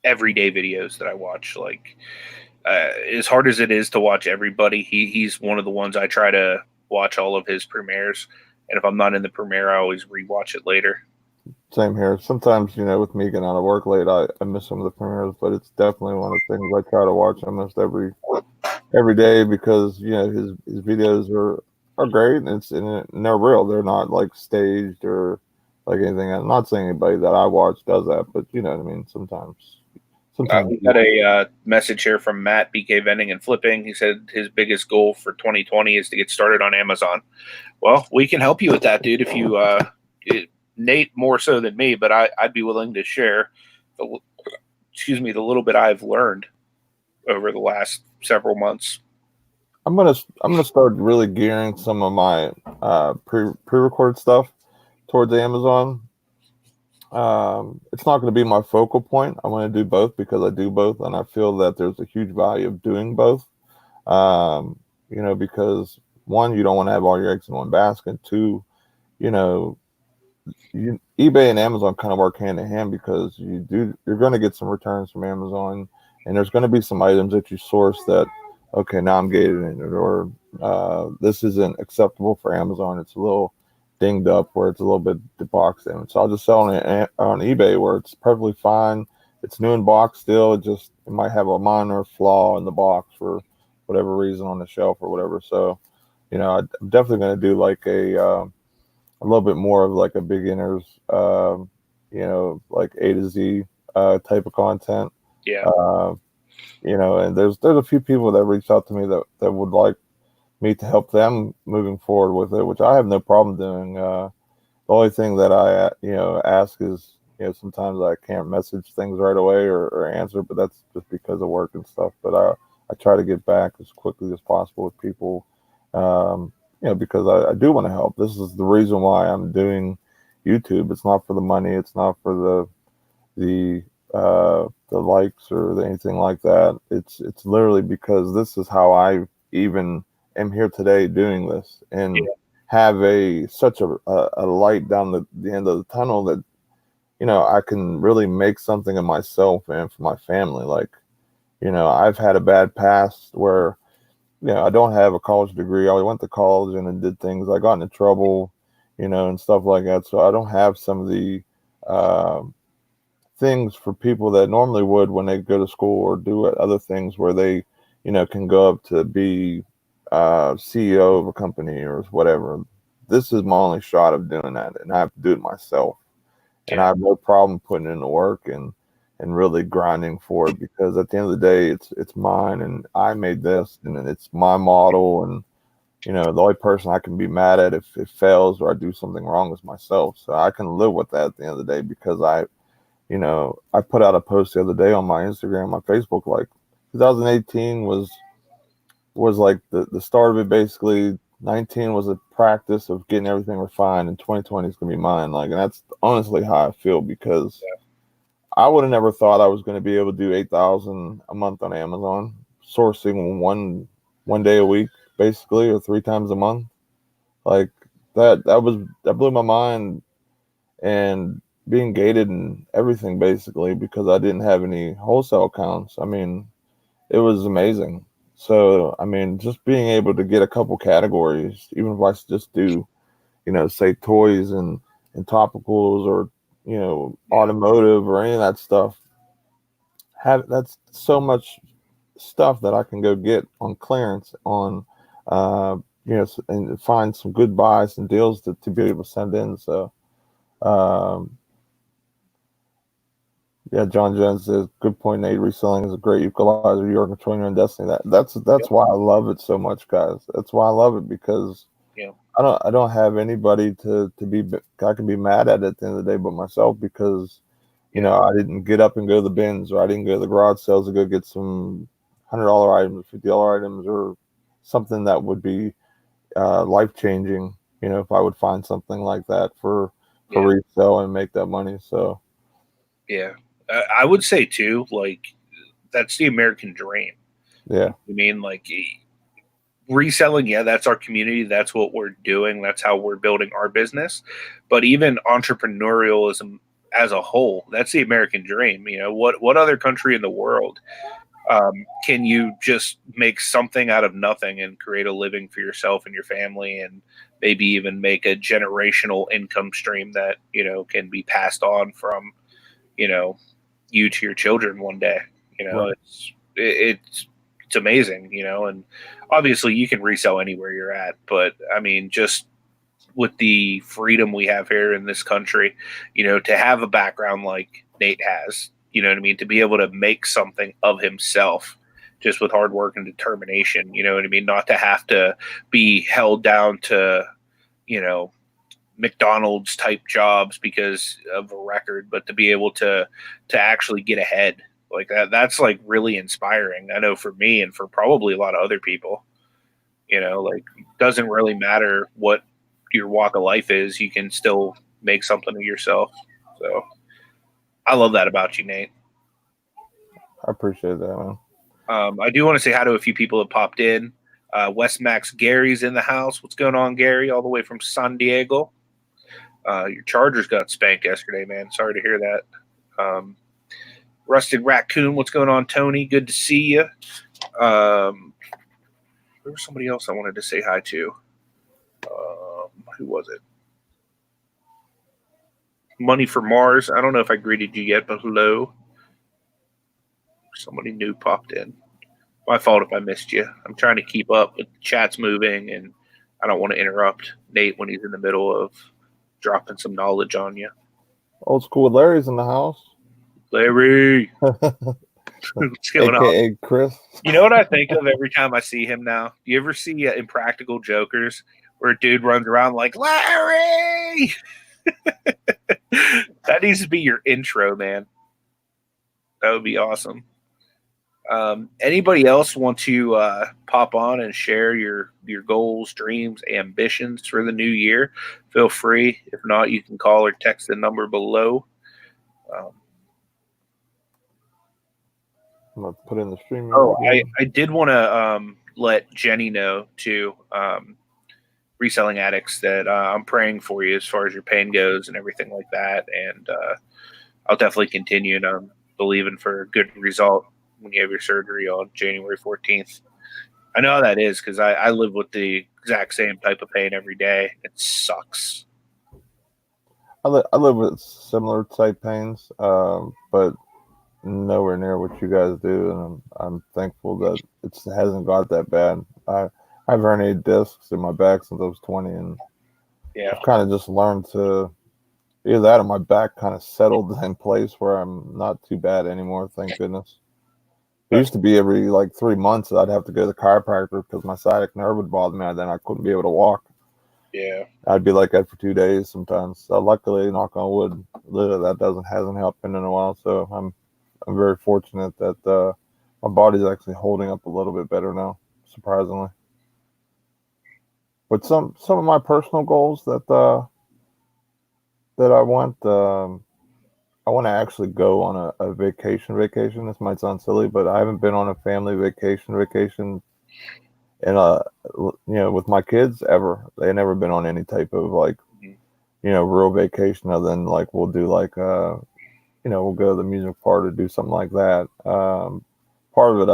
everyday videos that I watch. Like as hard as it is to watch everybody, he's one of the ones I try to watch all of his premieres. And if I'm not in the premiere, I always rewatch it later. Same here. Sometimes, with me getting out of work late, I miss some of the premieres, but it's definitely one of the things I try to watch almost every day because, his videos are great and they're real. They're not like staged or like anything. I'm not saying anybody that I watch does that, but you know what I mean? Sometimes we got a message here from Matt, BK Vending and Flipping. He said his biggest goal for 2020 is to get started on Amazon. Well, we can help you with that, dude. If you, Nate more so than me, but I'd be willing to share the little bit I've learned over the last several months. I'm gonna start really gearing some of my pre-recorded stuff towards Amazon. It's not going to be my focal point. I want to do both because I do both, and I feel that there's a huge value of doing both. Because one, you don't want to have all your eggs in one basket. Two, eBay and Amazon kind of work hand in hand because you're going to get some returns from Amazon, and there's going to be some items that you source that, okay, now I'm gated in it, or this isn't acceptable for Amazon. It's a little dinged up where it's a little bit deboxed in. So I'll just sell it on eBay where it's perfectly fine. It's new in box still. It might have a minor flaw in the box for whatever reason on the shelf or whatever. So, I'm definitely going to do like a little bit more of like a beginner's, like A to Z type of content. Yeah. And there's a few people that reached out to me that would like me to help them moving forward with it, which I have no problem doing. The only thing that I, ask is, sometimes I can't message things right away or answer, but that's just because of work and stuff. But I try to get back as quickly as possible with people, because I do want to help. This is the reason why I'm doing YouTube. It's not for the money. It's not for the likes or anything like that. It's literally because this is how I even am here today doing this and have such a light down the end of the tunnel that I can really make something of myself and for my family. Like I've had a bad past where I don't have a college degree. I went to college and then did things. I got into trouble, and stuff like that. So I don't have some of the uh, things for people that normally would when they go to school or do other things where they, can go up to be CEO of a company or whatever. This is my only shot of doing that, and I have to do it myself. And I have no problem putting in the work and really grinding for it, because at the end of the day, it's mine, and I made this, and it's my model, and the only person I can be mad at if it fails or I do something wrong is myself. So I can live with that at the end of the day, because I put out a post the other day on my Instagram, my Facebook, like 2018 was like the start of it. Basically, 19 was a practice of getting everything refined, and 2020 is gonna be mine. Like, and that's honestly how I feel, because I would have never thought I was going to be able to do 8,000 a month on Amazon, sourcing one day a week, basically, or 3 times a month. Like that blew my mind, and being gated and everything, basically, because I didn't have any wholesale accounts. I mean, it was amazing. So, I mean, just being able to get a couple categories, even if I just do, say toys and topicals, or, automotive, or any of that stuff, that's so much stuff that I can go get on clearance on, and find some good buys and deals to be able to send in. So, um, yeah, John Jones says, good point, Nate. Reselling is a great equalizer. You're controlling your own destiny. That's why I love it so much, guys. That's why I love it, because I don't have anybody to be, I can be mad at the end of the day but myself, because I didn't get up and go to the bins, or I didn't go to the garage sales to go get some $100 items, $50 items, or something that would be life changing. If I would find something like that for resale and make that money. So yeah, I would say too, like, that's the American dream. Yeah, I mean, like, reselling, that's our community. That's what we're doing. That's how we're building our business. But even entrepreneurialism as a whole, that's the American dream. What other country in the world can you just make something out of nothing and create a living for yourself and your family, and maybe even make a generational income stream that can be passed on from you to your children one day? Right. It's amazing, and obviously you can resell anywhere you're at, but I mean, just with the freedom we have here in this country, to have a background like Nate has, you know what I mean, to be able to make something of himself just with hard work and determination, you know what I mean, not to have to be held down to, McDonald's type jobs because of a record, but to be able to actually get ahead like that's like really inspiring. I know for me, and for probably a lot of other people, like, doesn't really matter what your walk of life is, you can still make something of yourself. So I love that about you, Nate. I appreciate that, man. I do want to say hi to a few people that popped in. West Max Gary's in the house. What's going on, Gary? All the way from San Diego. Your Chargers got spanked yesterday, man. Sorry to hear that. Rusted Raccoon, what's going on, Tony? Good to see you. There was somebody else I wanted to say hi to. Who was it? Money for Mars. I don't know if I greeted you yet, but hello. Somebody new popped in. My fault if I missed you. I'm trying to keep up with the chat's moving, and I don't want to interrupt Nate when he's in the middle of dropping some knowledge on you. Old School Larry's in the house. Larry. What's going AKA on? Chris. You know what I think of every time I see him now? Do you ever see Impractical Jokers where a dude runs around like, Larry? That needs to be your intro, man. That would be awesome. Anybody else want to pop on and share your goals, dreams, ambitions for the new year? Feel free. If not, you can call or text the number below. I'm going to put in the stream. I did want to let Jenny know, too, Reselling Addicts, that I'm praying for you as far as your pain goes and everything like that. And I'll definitely continue, and I'm believing for a good result when you have your surgery on January 14th. I know how that is, because I live with the exact same type of pain every day. It sucks. I live with similar type pains, but nowhere near what you guys do, and I'm thankful that it hasn't got that bad. I've herniated discs in my back since I was 20, and Yeah. I've kind of just learned to either that or my back kind of settled in place where I'm not too bad anymore. Thank goodness. It used to be every like 3 months I'd have to go to the chiropractor because my sciatic nerve would bother me, and then I couldn't be able to walk. Yeah. I'd be like that for 2 days sometimes. Luckily, knock on wood, that hasn't happened in a while. So I'm very fortunate that my body's actually holding up a little bit better now, surprisingly. But some of my personal goals that I want to actually go on a vacation. This might sound silly, but I haven't been on a family vacation and with my kids ever. They never been on any type of like real vacation other than like we'll do like we'll go to the music park or do something like that. Part of it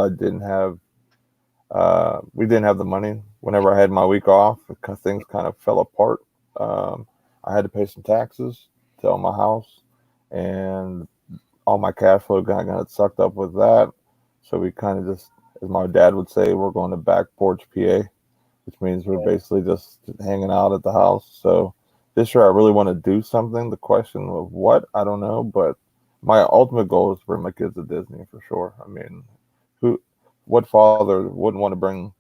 we didn't have the money whenever I had my week off because things kind of fell apart. I had to pay some taxes to own my house, and all my cash flow got sucked up with that. So we kind of just, as my dad would say, we're going to back porch PA, which means we're basically just hanging out at the house. So this year I really want to do something. The question of what, I don't know, but my ultimate goal is to bring my kids to Disney for sure. I mean, what father wouldn't want to bring,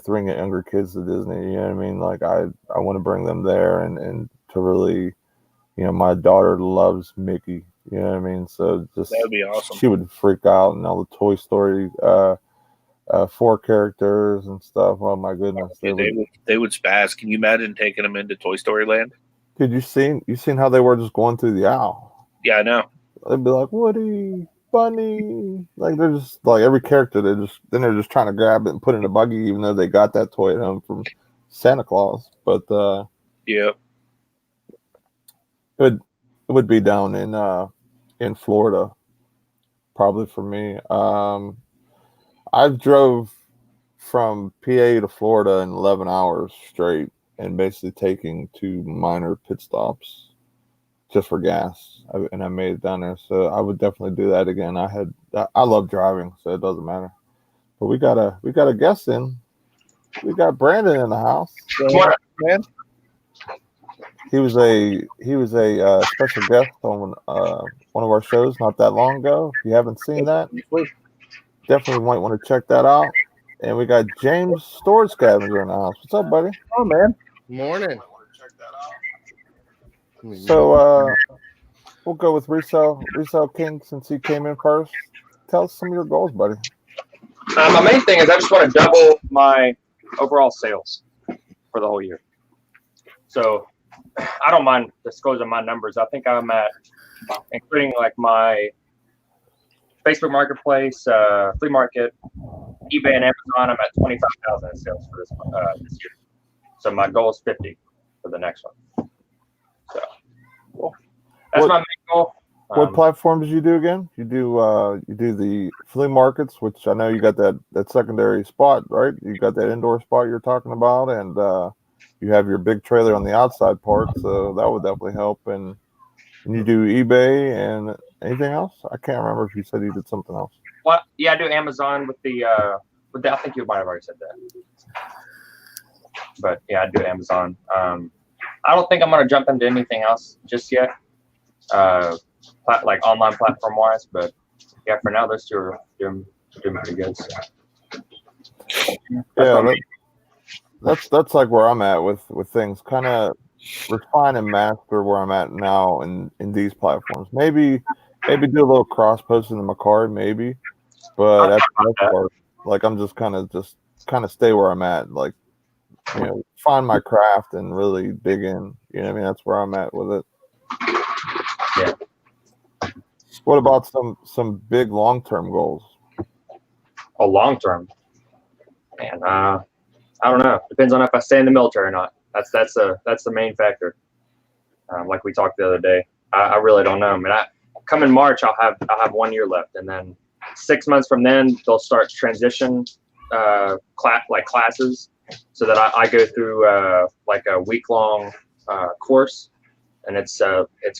three younger kids to Disney? You know what I mean? Like I want to bring them there and to really, my daughter loves Mickey. You know what I mean? So just that would be awesome. She would freak out, and all the Toy Story 4 characters and stuff. Oh my goodness, they would spaz. Can you imagine taking them into Toy Story Land? Dude, you seen how they were just going through the aisle? Yeah, I know. They'd be like, Woody, Bunny, like they're just like every character. They're just trying to grab it and put it in a buggy, even though they got that toy at home from Santa Claus. But yeah, it would be down in Florida, probably for me. I've drove from PA to Florida in 11 hours straight, and basically taking 2 minor pit stops just for gas, and I made it down there. So I would definitely do that again. I love driving, so it doesn't matter. But we got a guest in. We got Brandon in the house. What, man? He was a special guest on one of our shows not that long ago. If you haven't seen that, definitely might want to check that out. And we got James Storage Scavenger in the house. What's up, buddy? Oh man. Morning. So we'll go with Resale King since he came in first. Tell us some of your goals, buddy. My main thing is I just want to double my overall sales for the whole year. So I don't mind disclosing my numbers. I think I'm at, including like my Facebook Marketplace, flea market, eBay, and Amazon, I'm at 25,000 in sales for this year. So my goal is 50 for the next one. So that's my main goal. What platforms do you do again? You do the flea markets, which I know you got that secondary spot, right? You got that indoor spot you're talking about, and you have your big trailer on the outside part, so that would definitely help. And you do eBay and anything else? I can't remember if you said you did something else. Well, yeah, I do Amazon with the I think you might have already said that. But yeah, I do Amazon. I don't think I'm gonna jump into anything else just yet. Like online platform wise, but yeah, for now those two are doing pretty good. So. Yeah, that's like where I'm at with things. Kind of refine and master where I'm at now in these platforms. Maybe do a little cross posting in my card, maybe. But that's part. Like I'm just kind of stay where I'm at. Like find my craft and really dig in. You know what I mean? That's where I'm at with it. Yeah. What about some big long-term goals? Oh, long-term, man. I don't know. Depends on if I stay in the military or not. That's the main factor. Like we talked the other day, I really don't know. I mean, come in March, I'll have 1 year left, and then 6 months from then they'll start transition classes, so that I go through like a week-long course. and it's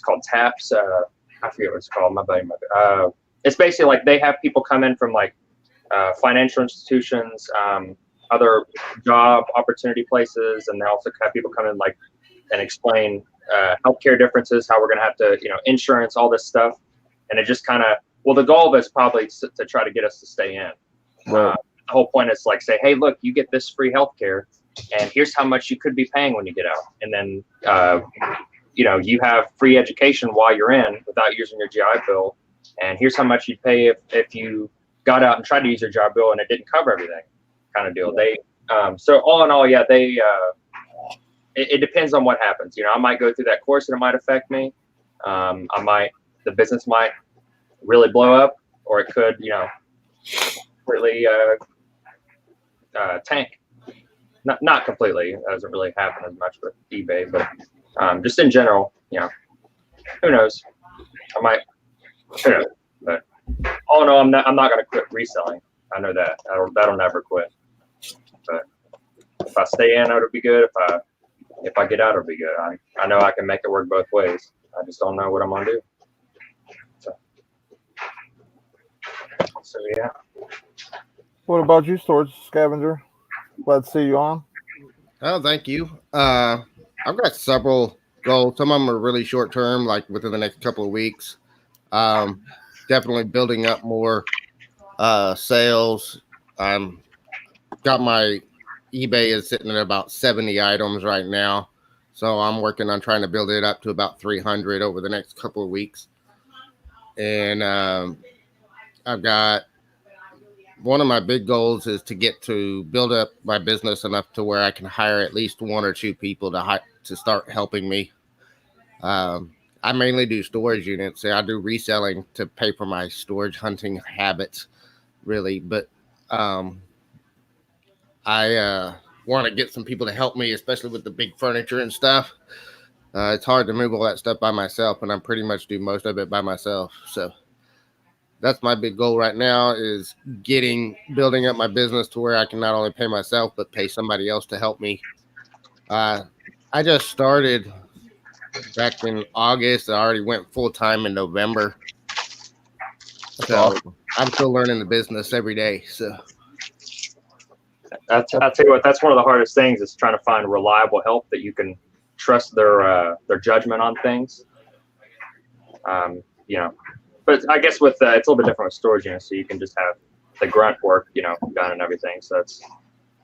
called Taps. I forget what it's called. My buddy. It's basically like they have people come in from like financial institutions, other job opportunity places, and they also have people come in like and explain healthcare differences, how we're going to have to, insurance, all this stuff, and it just kind of, well, the goal of it is probably to try to get us to stay in. Right. The whole point is like say, hey, look, you get this free healthcare, and here's how much you could be paying when you get out, and then you have free education while you're in without using your GI Bill, and here's how much you'd pay if you got out and tried to use your GI Bill and it didn't cover everything, kind of deal. They so all in all, yeah, they it depends on what happens. I might go through that course and it might affect me. The business might really blow up, or it could, completely tank. Not completely. It doesn't really happen as much with eBay, but just in general, who knows? I might, but all in all, I'm not going to quit reselling. I know that that'll never quit. But if I stay in, it'll be good. If I get out, it'll be good. I know I can make it work both ways. I just don't know what I'm gonna do. So yeah. What about you, Storage Scavenger? Glad to see you on. Oh, thank you. I've got several goals. Some of them are really short term, like within the next couple of weeks. Definitely building up more sales. Got my eBay is sitting at about 70 items right now. So I'm working on trying to build it up to about 300 over the next couple of weeks. And I've got one of my big goals is to build up my business enough to where I can hire at least one or two people to start helping me. I mainly do storage units. I do reselling to pay for my storage hunting habits, really. But I want to get some people to help me, especially with the big furniture and stuff. It's hard to move all that stuff by myself, and I pretty much do most of it by myself. So that's my big goal right now, is building up my business to where I can not only pay myself, but pay somebody else to help me. I just started back in August. I already went full time in November. So I'm still learning the business every day. So I'll tell you what, that's one of the hardest things, is trying to find reliable help that you can trust their judgment on things. But I guess with it's a little bit different with storage units, so you can just have the grunt work, done and everything. So that's a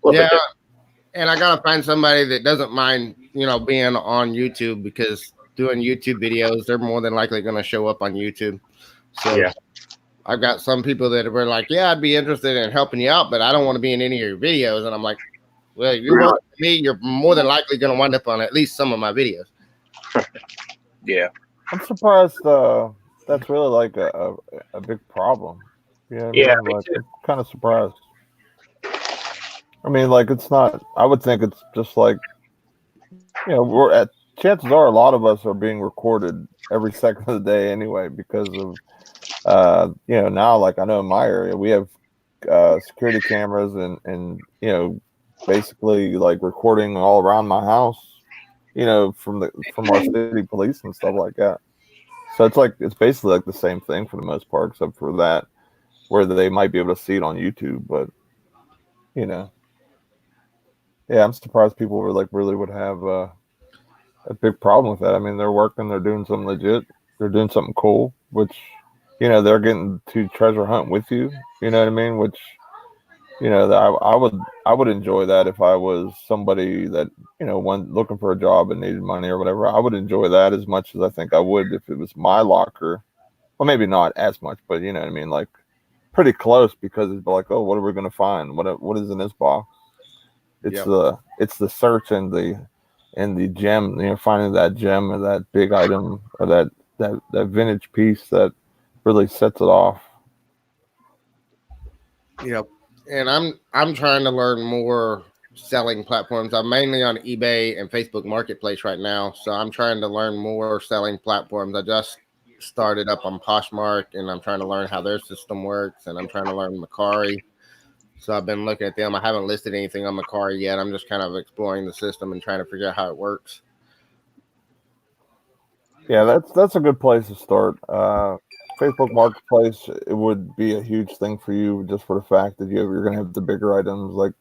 little bit different. And I gotta find somebody that doesn't mind, being on YouTube, because doing YouTube videos, they're more than likely going to show up on YouTube. So yeah. I've got some people that were like, yeah, I'd be interested in helping you out, but I don't want to be in any of your videos. And I'm like, well, you're working with me, you're more than likely going to wind up on at least some of my videos. Yeah. I'm surprised that's really like a big problem. Yeah, me too. I'm kind of surprised. I mean, like, it's not, I would think it's just like, chances are a lot of us are being recorded every second of the day anyway, because of, now, like, I know in my area, we have security cameras and basically like recording all around my house, from our city police and stuff like that. So it's basically like the same thing for the most part, except for that, where they might be able to see it on YouTube, but yeah, I'm surprised people really would have a big problem with that. I mean, they're working, they're doing something legit, they're doing something cool, which, they're getting to treasure hunt with you. You know what I mean? Which, I would enjoy that if I was somebody that, looking for a job and needed money or whatever. I would enjoy that as much as I think I would if it was my locker. Well, maybe not as much, but you know what I mean? Like, pretty close, because it's like, oh, what are we going to find? What is in this box? It's the search and the gem, finding that gem or that big item or that vintage piece that really sets it off. Yep. And I'm trying to learn more selling platforms. I'm mainly on eBay and Facebook Marketplace right now, so I'm trying to learn more selling platforms. I just started up on Poshmark, and I'm trying to learn how their system works, and I'm trying to learn Macari. So I've been looking at them. I haven't listed anything on Macari yet. I'm just kind of exploring the system and trying to figure out how it works. Yeah, that's a good place to start. Facebook Marketplace, it would be a huge thing for you just for the fact that you're going to have the bigger items like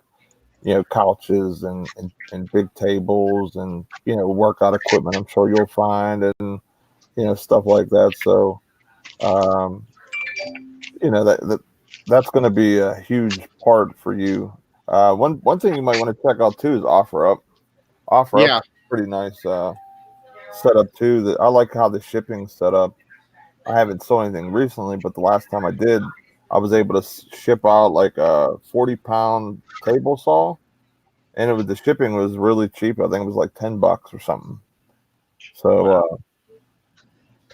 couches and big tables and workout equipment. I'm sure you'll find and stuff like that. So um, that's going to be a huge part for you. One thing you might want to check out too is OfferUp. OfferUp Yeah. is pretty nice setup too. That I like how the shipping's set up. I haven't sold anything recently, but the last time I did, I was able to ship out like a 40-pound table saw, and the shipping was really cheap. I think it was like $10 or something. So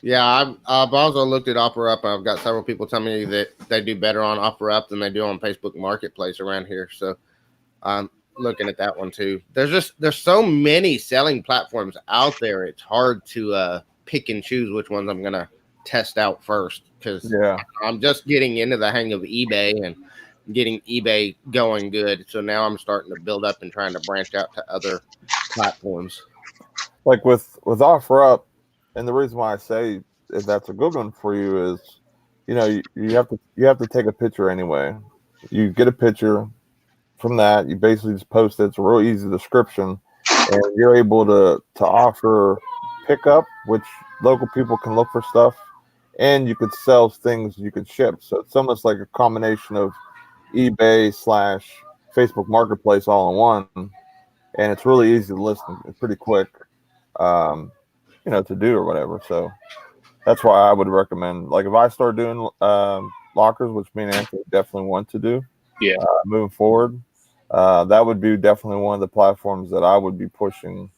Yeah, I've also looked at OfferUp. I've got several people telling me that they do better on OfferUp than they do on Facebook Marketplace around here. So I'm looking at that one too. There's so many selling platforms out there. It's hard to pick and choose which ones I'm gonna test out first because yeah, I'm just getting into the hang of eBay and getting eBay going good. So now I'm starting to build up and trying to branch out to other platforms. like with OfferUp, and the reason why I say if that's a good one for you is, you have to take a picture anyway. You get a picture from that. You basically just post it. It's a real easy description, and you're able to offer pickup, which local people can look for stuff, and you could sell things you could ship. So it's almost like a combination of eBay slash Facebook Marketplace all in one, and it's really easy to list. It's pretty quick, um, to do or whatever. So that's why I would recommend. Like if I start doing lockers, which me and Anthony definitely want to do, Yeah. moving forward, that would be definitely one of the platforms that I would be pushing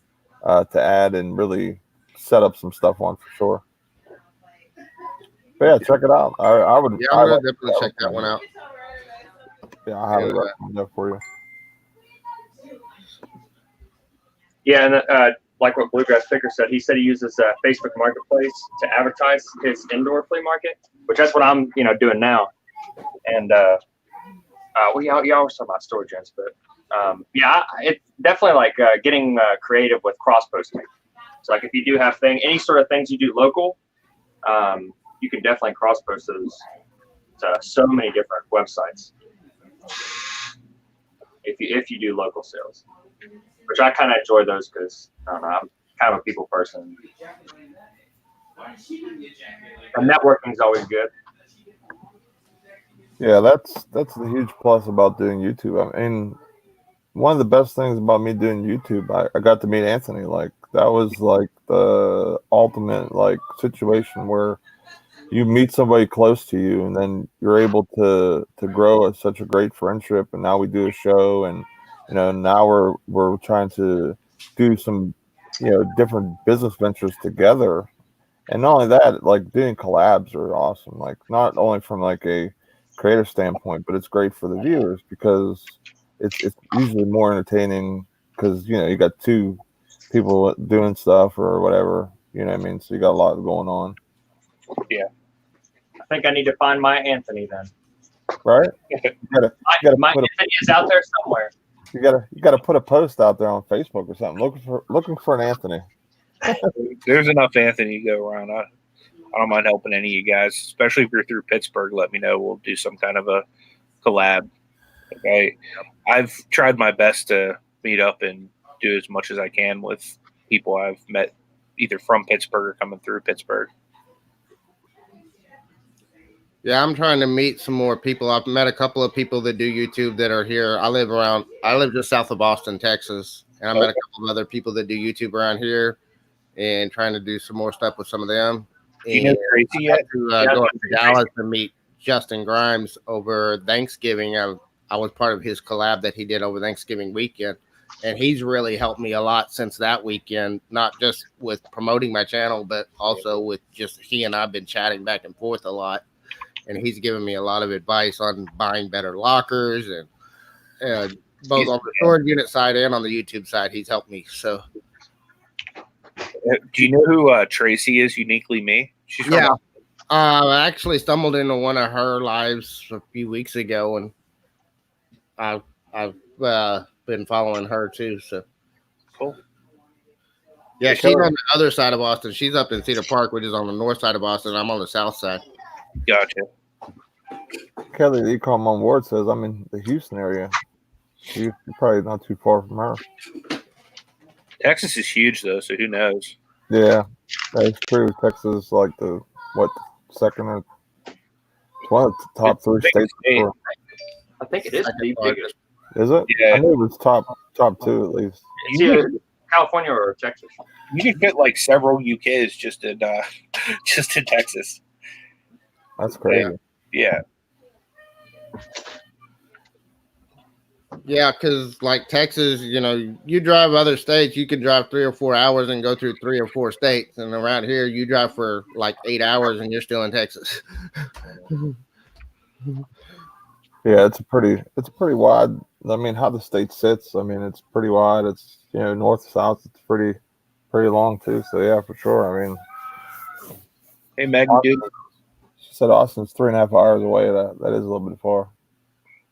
to add and really set up some stuff on for sure. But yeah, check it out. I would. Yeah, I'm gonna definitely check that one out. Yeah, I highly And, recommend that for you. Yeah, and like what Bluegrass Picker said, he said he uses Facebook Marketplace to advertise his indoor flea market, which that's what I'm doing now. And we always talk about storage gents, but yeah, it's definitely like getting creative with cross posting. So like if you do have any sort of things you do local, you can definitely cross post those to so many different websites if you do local sales, which I kind of enjoy those because I don't know, I'm kind of a people person. And networking is always good. Yeah, that's the huge plus about doing YouTube. I mean, one of the best things about me doing YouTube, I got to meet Anthony. Like that was like the ultimate like situation where you meet somebody close to you, and then you're able to grow at such a great friendship. And now we do a show, and now we're trying to do some different business ventures together. And not only that, like doing collabs are awesome. Like not only from like a creative standpoint, but it's great for the viewers because it's usually more entertaining because you got two people doing stuff or whatever. You know what I mean? So you got a lot going on. Yeah. I think I need to find my Anthony then. Right? You gotta my Anthony is out there somewhere. You gotta put a post out there on Facebook or something. Looking for an Anthony. There's enough Anthony to go around. I don't mind helping any of you guys, especially if you're through Pittsburgh. Let me know. We'll do some kind of a collab. Okay, I've tried my best to meet up and do as much as I can with people I've met either from Pittsburgh or coming through Pittsburgh. Yeah, I'm trying to meet some more people. I've met a couple of people that do YouTube that are here. I live just south of Austin, Texas, and I met a couple of other people that do YouTube around here, and trying to do some more stuff with some of them. Do you know Tracy yet? To go up to Dallas and meet Justin Grimes over Thanksgiving. I was part of his collab that he did over Thanksgiving weekend, and he's really helped me a lot since that weekend, not just with promoting my channel, but also with just he and I've been chatting back and forth a lot. And he's given me a lot of advice on buying better lockers and both on the storage unit side and on the YouTube side, he's helped me. So, do you know who Tracy is? Uniquely Me. She's from I actually stumbled into one of her lives a few weeks ago, and I've been following her too. So cool. Yeah, she's on the other side of Austin. She's up in Cedar Park, which is on the north side of Austin. I'm on the south side. Gotcha. Kelly, the Ecom on board says I'm in the Houston area. You're probably not too far from her. Texas is huge though, so who knows? Yeah, that's true. Texas is like second or it's one of the top three states. For, I think it is the biggest. is it? Yeah. I knew it was top two at least. It's either California or Texas. You can fit like several UKs just in Texas. That's crazy. Yeah. Yeah, because like Texas, you drive other states, you can drive 3 or 4 hours and go through 3 or 4 states, and around here, you drive for like 8 hours and you're still in Texas. Yeah, it's a pretty wide. I mean, how the state sits. I mean, it's pretty wide. It's north to south. It's pretty long too. So yeah, for sure. I mean, hey Maggie, dude. She said Austin's 3.5 hours away. That is a little bit far.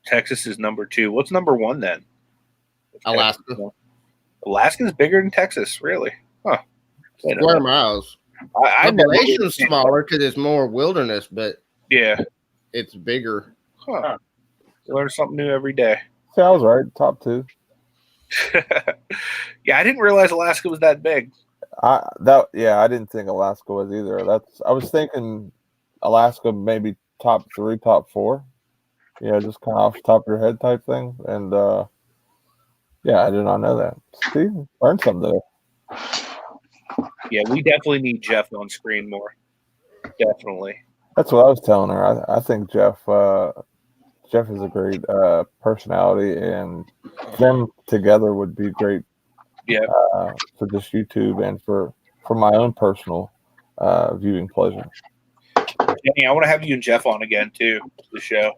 Texas is number 2. What's number 1 then? Alaska. Alaska's bigger than Texas, really? Huh. Square miles. Population's smaller because it's more wilderness, but yeah, it's bigger. Huh. You learn something new every day. See, I was right. Top 2. Yeah, I didn't realize Alaska was that big. I didn't think Alaska was either. I was thinking Alaska maybe top 3, top 4. Just kind of off the top of your head type thing. And yeah, I did not know that. See, learned something there. Yeah, we definitely need Jeff on screen more. Definitely. That's what I was telling her. I think Jeff is a great personality, and them together would be great. Yeah. For just YouTube and for my own personal viewing pleasure. Jenny, I want to have you and Jeff on again too to the show.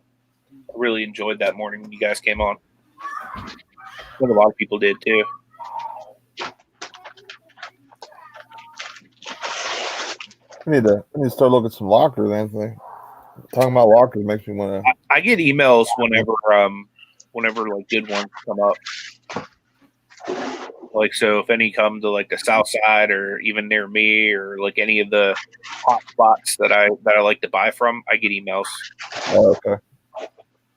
I really enjoyed that morning when you guys came on. I think a lot of people did too. We need to start looking at some lockers, Anthony. Talking about lockers makes me want to. I get emails whenever like good ones come up. Like, so if any come to like the south side or even near me or like any of the hot spots that I like to buy from, I get emails. Oh, okay.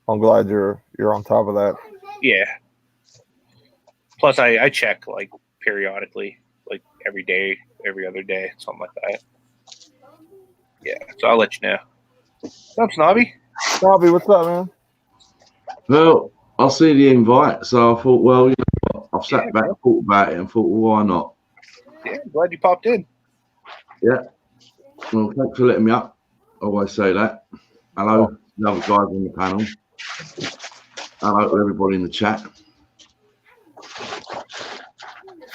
I'm glad you're on top of that. Yeah. Plus, I check like periodically, like every day, every other day, something like that. Yeah, so I'll let you know. What's up, Snobby? Snobby, what's up, man? Well, I see the invite, so I thought, well, I've sat back, thought about it, and thought, well, why not? Yeah, glad you popped in. Yeah. Well, thanks for letting me up. I always say that. Hello, the other guys on the panel. Hello to everybody in the chat.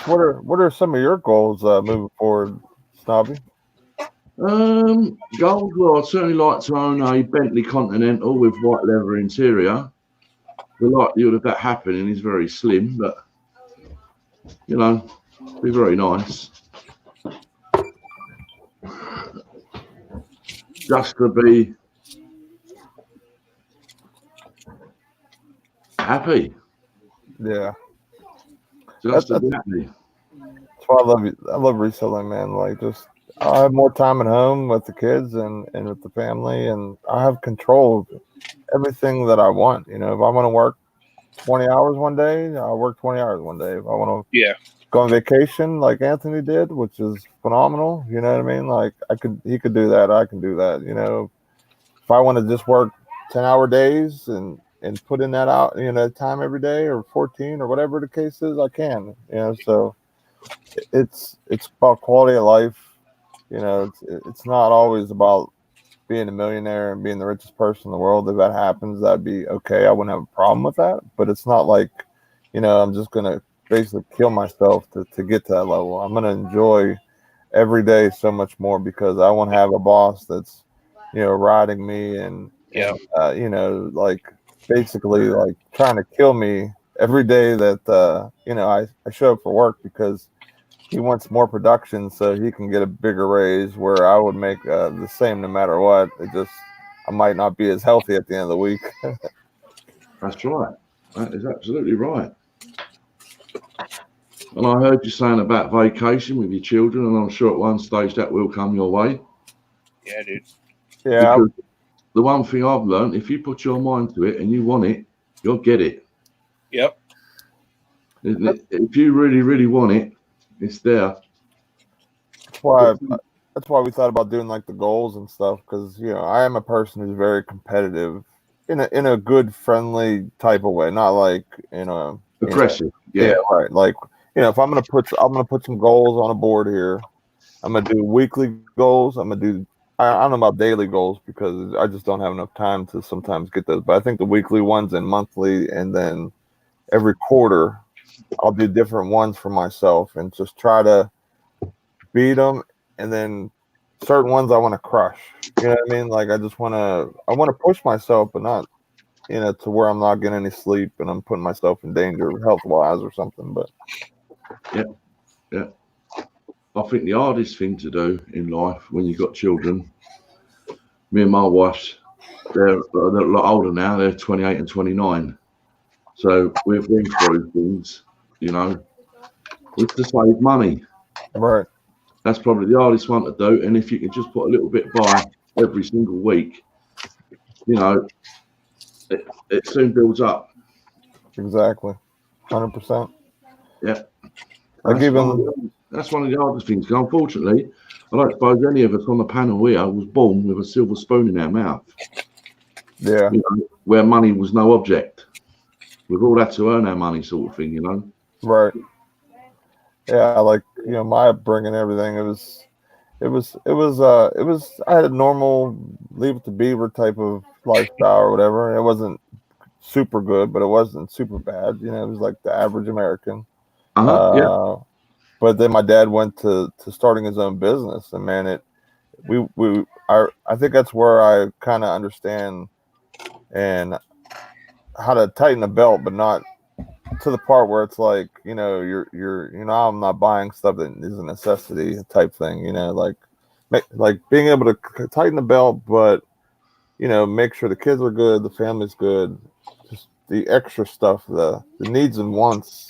What are some of your goals moving forward, Snobby? Goals. Well, I'd certainly like to own a Bentley Continental with white leather interior. The likelihood of that happening is very slim, but be very nice. Just to be happy. Yeah. Just to be happy. That's why I love reselling, man. Like, just I have more time at home with the kids and with the family, and I have control of everything that I want. If I want to work 20 hours one day, I'll work 20 hours one day. If I want to go on vacation like Anthony did, which is phenomenal, you know what I mean? Like he could do that, I can do that. If I want to just work 10-hour days and put in that out, time every day, or 14 or whatever the case is, I can. So it's about quality of life. It's not always about being a millionaire and being the richest person in the world. If that happens, that'd be okay. I wouldn't have a problem with that. But it's not like, I'm just gonna basically kill myself to get to that level. I'm gonna enjoy every day so much more because I want to have a boss that's, riding me and like basically like trying to kill me every day that I show up for work because he wants more production so he can get a bigger raise where I would make the same no matter what. I might not be as healthy at the end of the week. That's right. That is absolutely right. And I heard you saying about vacation with your children, and I'm sure at one stage that will come your way. Yeah, dude. Yeah, Because the one thing I've learned, if you put your mind to it and you want it, you'll get it. Yep. If you really, really want it, it's there. that's why we thought about doing like the goals and stuff, because I am a person who's very competitive in a good, friendly type of way, not like Aggressive. yeah, right. Like if I'm gonna put some goals on a board here. I'm gonna do weekly goals. I don't know about daily goals because I just don't have enough time to sometimes get those. But I think the weekly ones and monthly, and then every quarter, I'll do different ones for myself and just try to beat them. And then certain ones I want to crush. You know what I mean? Like I want to push myself, but not to where I'm not getting any sleep and I'm putting myself in danger health wise or something. But yeah. I think the hardest thing to do in life when you've got children, me and my wife, they're a lot older now. They're 28 and 29. So we've been through things, it's to save money. right. That's probably the hardest one to do. And if you can just put a little bit by every single week, it soon builds up. Exactly. 100%. Yeah. Like That's one of the hardest things. Because unfortunately, I don't suppose any of us on the panel here was born with a silver spoon in our mouth. Yeah. Where money was no object. We've all had to earn our money, sort of thing. Right. Yeah, like my upbringing and everything. I had a normal Leave It to Beaver type of lifestyle or whatever. It wasn't super good, but it wasn't super bad. It was like the average American. Yeah. But then my dad went to starting his own business, and man, I think that's where I kind of understand and how to tighten the belt, but not to the part where it's like I'm not buying stuff that is a necessity type thing. Like being able to tighten the belt, but make sure the kids are good, the family's good, just the extra stuff, the needs and wants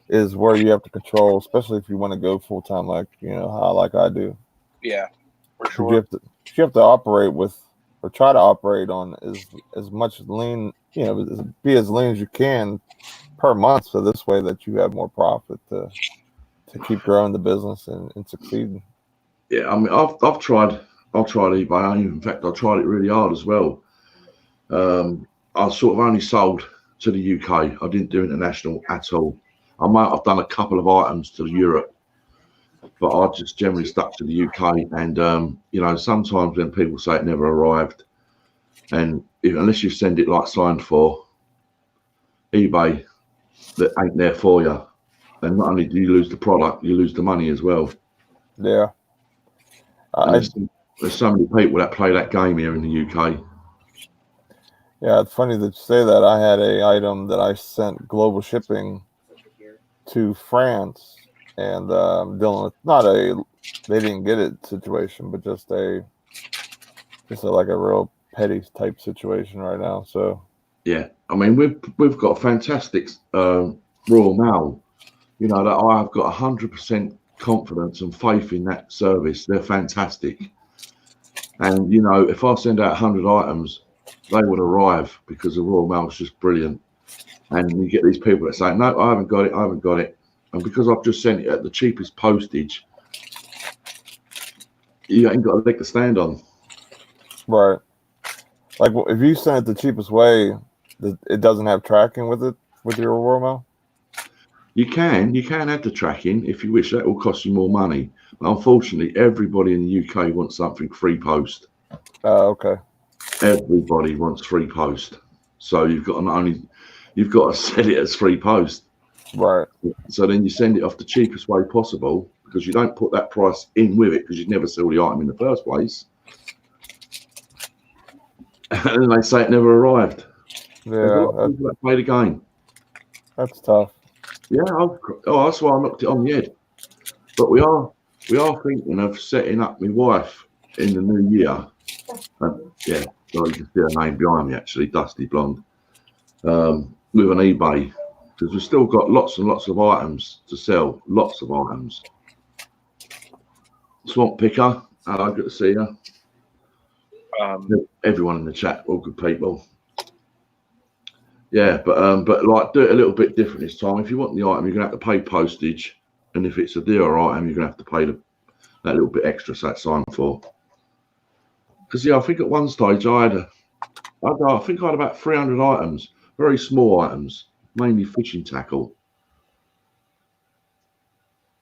is where you have to control, especially if you want to go full time, like I do. Yeah, for sure. You have to operate with, or try to operate on as much lean, be as lean as you can per month, so this way that you have more profit to keep growing the business and succeeding. Yeah, I mean, I've tried eBay. In fact, I tried it really hard as well. I sort of only sold to the UK. I didn't do international at all. I might have done a couple of items to Europe, but I just generally stuck to the UK. And sometimes when people say it never arrived, and unless you send it like signed for, eBay that ain't there for you. And not only do you lose the product, you lose the money as well. Yeah. There's so many people that play that game here in the UK. Yeah, it's funny that you say that. I had a item that I sent global shipping to France, and dealing with they didn't get it situation, but just a real petty type situation right now. So yeah, I mean we've got fantastic Royal Mail. That I've got 100% confidence and faith in that service. They're fantastic, and if I send out 100 items, they would arrive because the Royal Mail is just brilliant. And you get these people that say, "No, I haven't got it," and because I've just sent it at the cheapest postage, you ain't got a leg to stand on. Right. Like if you send it the cheapest way, it doesn't have tracking with it with your Royal Mail. You can add the tracking if you wish. That will cost you more money. But unfortunately, everybody in the UK wants something free post. Okay. Everybody wants free post. So you've got to set it as free post. Right. So then you send it off the cheapest way possible, because you don't put that price in with it because you'd never sell the item in the first place. And then they say it never arrived. Yeah. That play the game. That's tough. Yeah, that's why I knocked it on the head. But we are thinking of setting up my wife in the new year. Yeah, so you can see her name behind me actually, Dusty Blonde, with an eBay because we've still got lots and lots of items to sell. Lots of items. Swamp Picker, hello, good to see you. Everyone in the chat, all good people. Yeah, but like do it a little bit different this time. If you want the item, you're gonna have to pay postage, and if it's a dealer item, you're gonna have to pay that little bit extra. So that's signed for. Because I think at one stage I think I had about 300 items, very small items, mainly fishing tackle.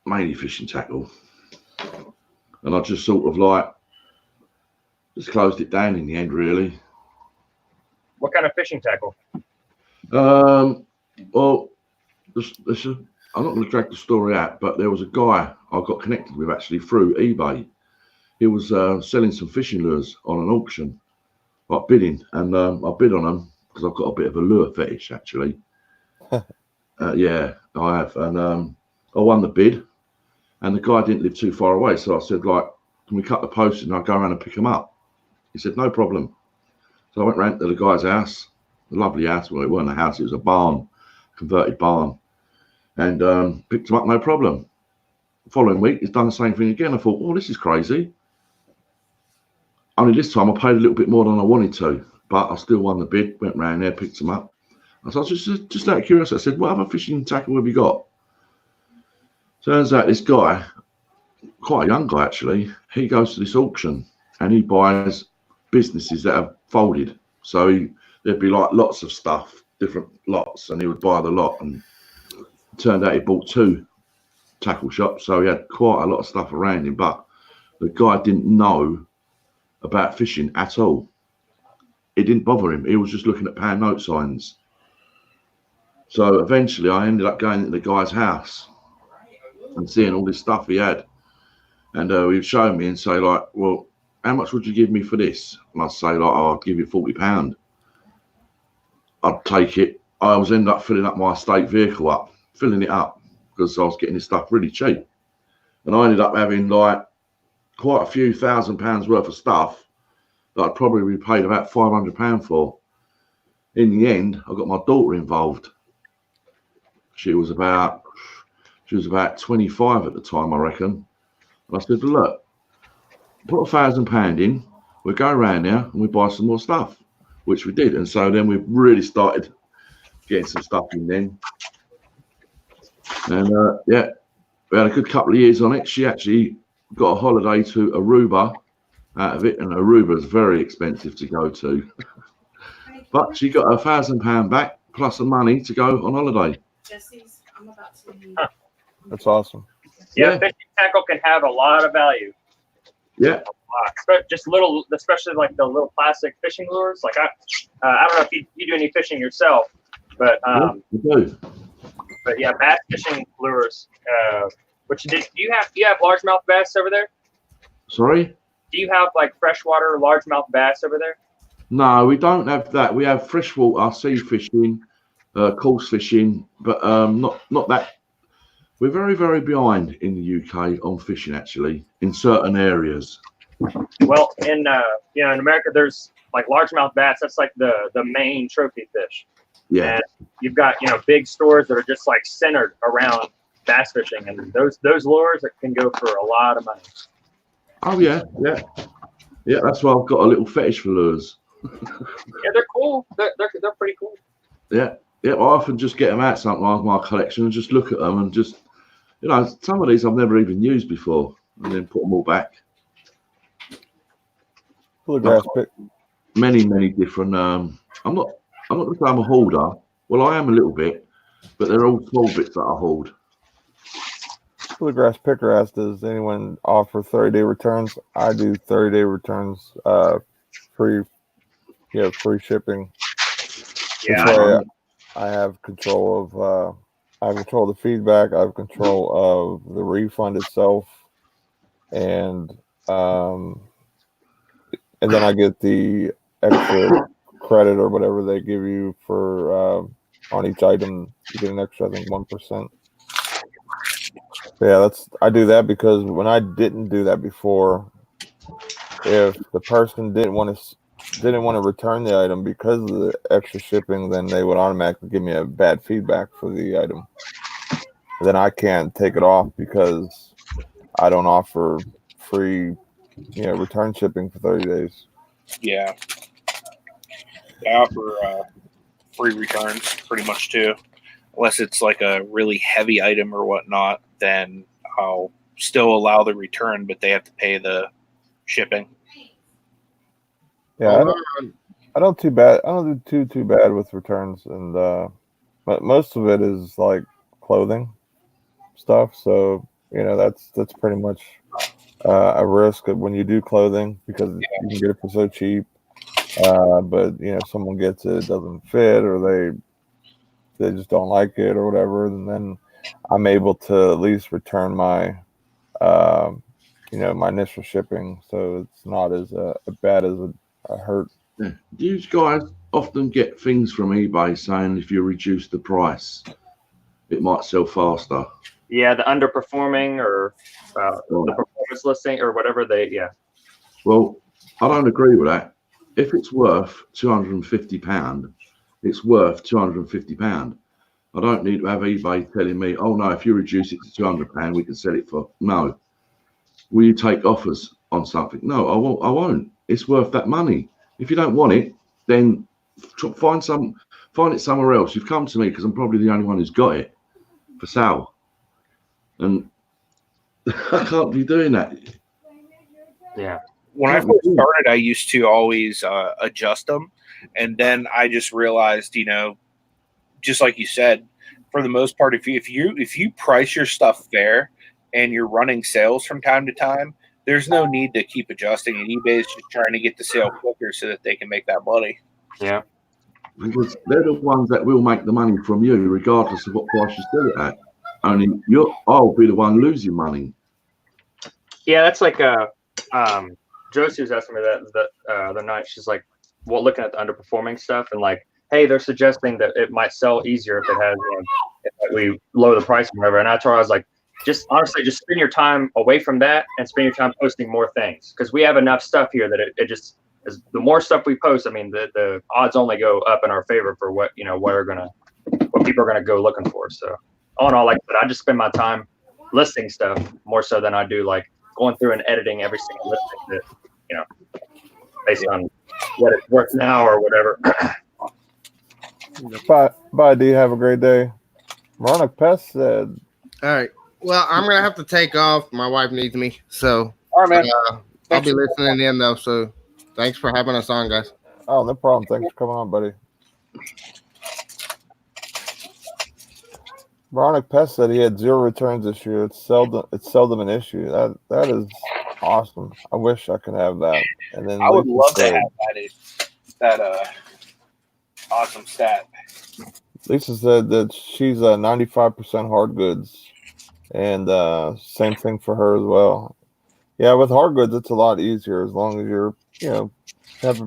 And I just sort of like just closed it down in the end, really. What kind of fishing tackle? Well, I'm not going to drag the story out, but there was a guy I got connected with actually through eBay. He was selling some fishing lures on an auction, like bidding, and I bid on them because I've got a bit of a lure fetish actually. Yeah, I have, and I won the bid, and the guy didn't live too far away, so I said, like, can we cut the post and I'll go around and pick them up? He said, no problem. So I went round to the guy's house, a lovely house. Well, it wasn't a house, it was a barn, converted barn, and picked them up, no problem. The following week, he's done the same thing again. I thought, oh, this is crazy. Only this time I paid a little bit more than I wanted to, but I still won the bid, went round there, picked them up. And so I was just out of curiosity, I said, what other fishing tackle have you got? Turns out this guy, quite a young guy actually, he goes to this auction and he buys businesses that have folded. So there'd be like lots of stuff, different lots, and he would buy the lot. And it turned out he bought 2 tackle shops, so he had quite a lot of stuff around him, but the guy didn't know about fishing at all. It didn't bother him. He was just looking at pound note signs. So eventually I ended up going into the guy's house and seeing all this stuff he had. And he would show me and say, like, well, how much would you give me for this? And I'd say, like, oh, I'll give you £40. I'd take it. I always end up filling up my estate vehicle up, filling it up, because I was getting this stuff really cheap. And I ended up having, like, quite a few £1,000s worth of stuff that I'd probably be paid about £500 for. In the end, I got my daughter involved. She was about 25 at the time, I reckon. And I said, look, put £1,000 in, we'll go around there and we buy some more stuff, which we did. And so then we really started getting some stuff in then. And yeah, we had a good couple of years on it. She actually got a holiday to Aruba out of it, and Aruba is very expensive to go to. But she got her £1,000 back plus the money to go on holiday. That's awesome. Yeah, fishing tackle can have a lot of value. Yeah. Just little, especially like the little plastic fishing lures. Like I don't know if you do any fishing yourself, but we do. But yeah, bass fishing lures. Do you have largemouth bass over there? Sorry? Do you have like freshwater largemouth bass over there? No, we don't have that. We have freshwater sea fishing, coarse fishing, but not that. We're very, very behind in the UK on fishing, actually, in certain areas. Well, in America, there's like largemouth bass. That's like the main trophy fish. Yeah. And you've got big stores that are just like centered around bass fishing, and those lures that can go for a lot of money. Oh yeah. That's why I've got a little fetish for lures. Yeah, they're cool. They're pretty cool. Yeah. I often just get them out something like my collection and just look at them and just, some of these I've never even used before, and then put them all back. Many different. I'm not going to say I'm a hoarder. Well, I am a little bit, but they're all small bits that I hoard. Bluegrass Picker asked, does anyone offer 30-day returns? I do 30-day returns, free shipping. Yeah. I have control of the feedback. I have control of the refund itself, and then I get the extra credit or whatever they give you for on each item. You get an extra, I think, 1%. Yeah, I do that because when I didn't do that before, if the person didn't want to didn't want to return the item because of the extra shipping, then they would automatically give me a bad feedback for the item. Then I can't take it off because I don't offer free, return shipping for 30 days. Yeah. I offer free returns pretty much too. Unless it's like a really heavy item or whatnot, then I'll still allow the return, but they have to pay the shipping. Yeah, I don't too bad. I don't do too bad with returns, and but most of it is like clothing stuff. So that's pretty much a risk when you do clothing because you can get it for so cheap. But someone gets it, doesn't fit, or they just don't like it or whatever, and then I'm able to at least return my my initial shipping, so it's not as bad as a hurt. Yeah. Do you guys often get things from eBay saying if you reduce the price, it might sell faster? Yeah, the underperforming or the performance listing or whatever Well, I don't agree with that. If it's worth £250, it's worth £250. I don't need to have eBay telling me, oh no, if you reduce it to £200, we can sell it for. No. Will you take offers on something? No, I won't. It's worth that money. If you don't want it, then find it somewhere else. You've come to me because I'm probably the only one who's got it for sale, and I can't be doing that. Yeah. When I first started, I used to always adjust them, and then I just realized, just like you said, for the most part, if you price your stuff fair and you're running sales from time to time, there's no need to keep adjusting. And eBay is just trying to get the sale quicker so that they can make that money. Yeah. Because they're the ones that will make the money from you, regardless of what price you sell it at. Only I'll be the one losing money. Yeah, that's like Josie was asking me that the other night. She's like, well, looking at the underperforming stuff and like, hey, they're suggesting that it might sell easier if it has if we lower the price or whatever. And I told her, I was like, just spend your time away from that and spend your time posting more things, because we have enough stuff here that it just is. The more stuff we post, I mean, the odds only go up in our favor for what people are gonna go looking for. So all in all, like I said, I just spend my time listing stuff more so than I do like going through and editing every single listing that based on what it's worth now or whatever. Bye, D. Have a great day. Veronica Pest said, all right. Well, I'm going to have to take off. My wife needs me. So, all right, man. I'll be listening in, though. So, thanks for having us on, guys. Oh, no problem. Thanks for coming on, buddy. Veronica Pest said he had 0 returns this year. It's seldom an issue. That is awesome. I wish I could have that. And then I would love to have that awesome stat. Lisa said that she's 95% hard goods, and same thing for her as well. Yeah, with hard goods, it's a lot easier as long as you're, have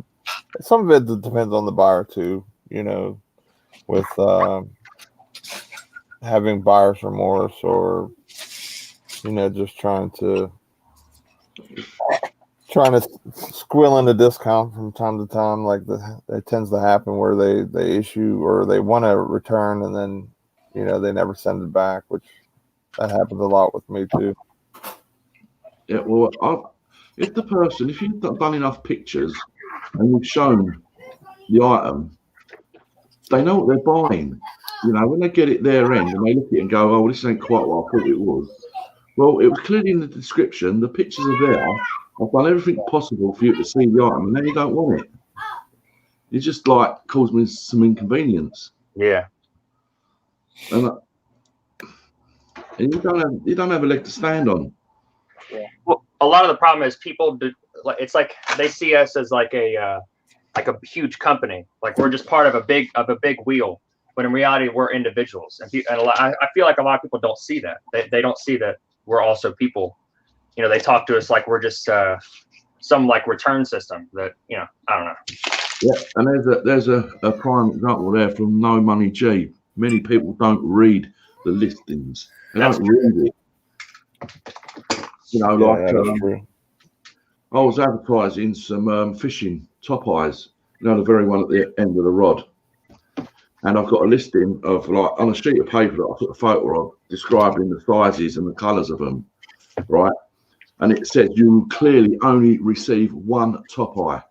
some of it depends on the buyer too. With having buyer's remorse or just trying to squill in a discount from time to time, like it tends to happen where they issue or they want to return and then they never send it back, which that happens a lot with me too. Yeah, well, if you've done enough pictures and you've shown the item, they know what they're buying. When they get it their end and they look at it and go, oh, this ain't quite what I thought it was. Well, it was clearly in the description. The pictures are there. I've done everything possible for you to see the item, and then you don't want it. It just like caused me some inconvenience. Yeah. And you don't have a leg to stand on. Yeah. Well, a lot of the problem is people it's like they see us as like a huge company, like we're just part of a big wheel. When in reality, we're individuals, and I feel like a lot of people don't see that. They don't see that we're also people. They talk to us like we're just some like return system that I don't know. Yeah, and there's a prime example there from No Money G. Many people don't read the listings. They don't read it. I was advertising some fishing top eyes, the very one at the end of the rod. And I've got a listing of, like, on a sheet of paper that I took a photo of, describing the sizes and the colours of them, right? And it said you will clearly only receive one top eye.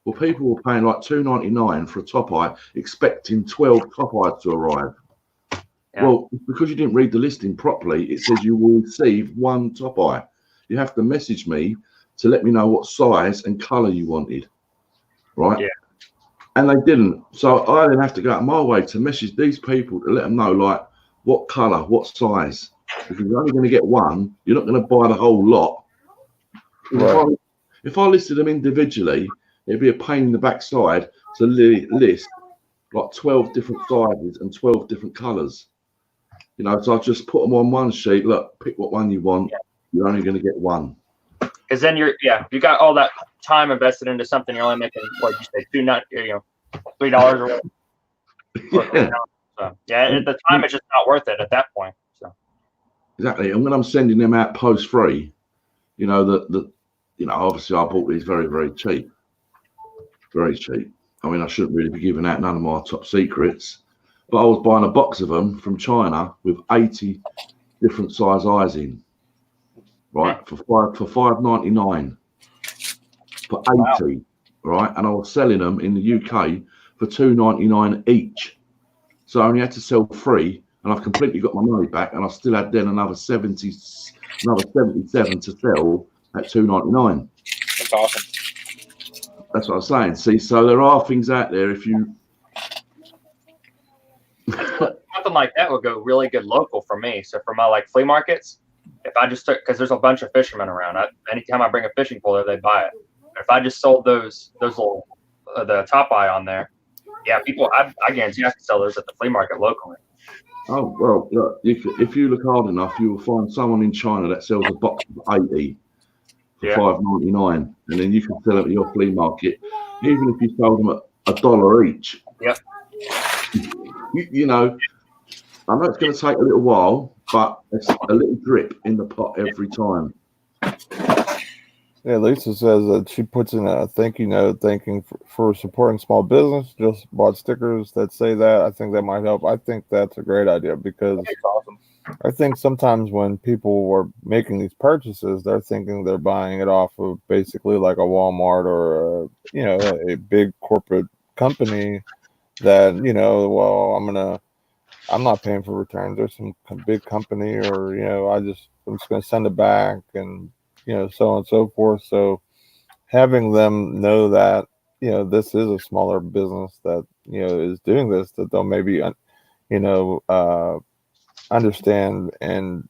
Well, people were paying like $2.99 for a top eye, expecting 12 top eyes to arrive. Yeah. Well, because you didn't read the listing properly, it says you will receive one top eye. You have to message me to let me know what size and colour you wanted, right? Yeah. And they didn't. So I then have to go out of my way to message these people to let them know, like, what colour, what size. Because you're only going to get one. You're not going to buy the whole lot. Right. If I listed them individually, it'd be a pain in the backside to list like 12 different sizes and 12 different colours. So I just put them on one sheet. Look, pick what one you want. Yeah. You're only going to get one. Because then you got all that time invested into something. You're only making, what you say, $3 or whatever. Yeah. So, at the time, it's just not worth it at that point. So exactly. And when I'm sending them out post free, obviously I bought these very, very cheap. Very cheap. I mean, I shouldn't really be giving out none of my top secrets, but I was buying a box of them from China with 80 different size eyes in, right? For $5.99 for 80, right? And I was selling them in the UK for $2.99 each. So I only had to sell 3, and I've completely got my money back, and I still had then another 77 to sell at $2.99. That's awesome. That's what I'm saying. See, so there are things out there. If you something like that would go really good local for me. So for my flea markets, if I just took, because there's a bunch of fishermen around, anytime I bring a fishing pole there, they buy it. If I just sold those little the top eye on there, people, I guarantee I can sell those at the flea market locally. Oh well, look, if you look hard enough, you will find someone in China that sells a box of 80 for $5.99, and then you can sell it at your flea market, even if you sold them at $1 each. Yep. I know it's going to take a little while, but it's a little drip in the pot every time. Yeah, Lisa says that she puts in a thank you note thanking for supporting small business. Just bought stickers that say that. I think that might help. I think that's a great idea because that's awesome. I think sometimes when people were making these purchases, they're thinking they're buying it off of basically like a Walmart or a big corporate company that, I'm not paying for returns. There's some big company or, I'm just going to send it back and, so on and so forth. So having them know that, this is a smaller business that, is doing this, that they'll maybe, understand and,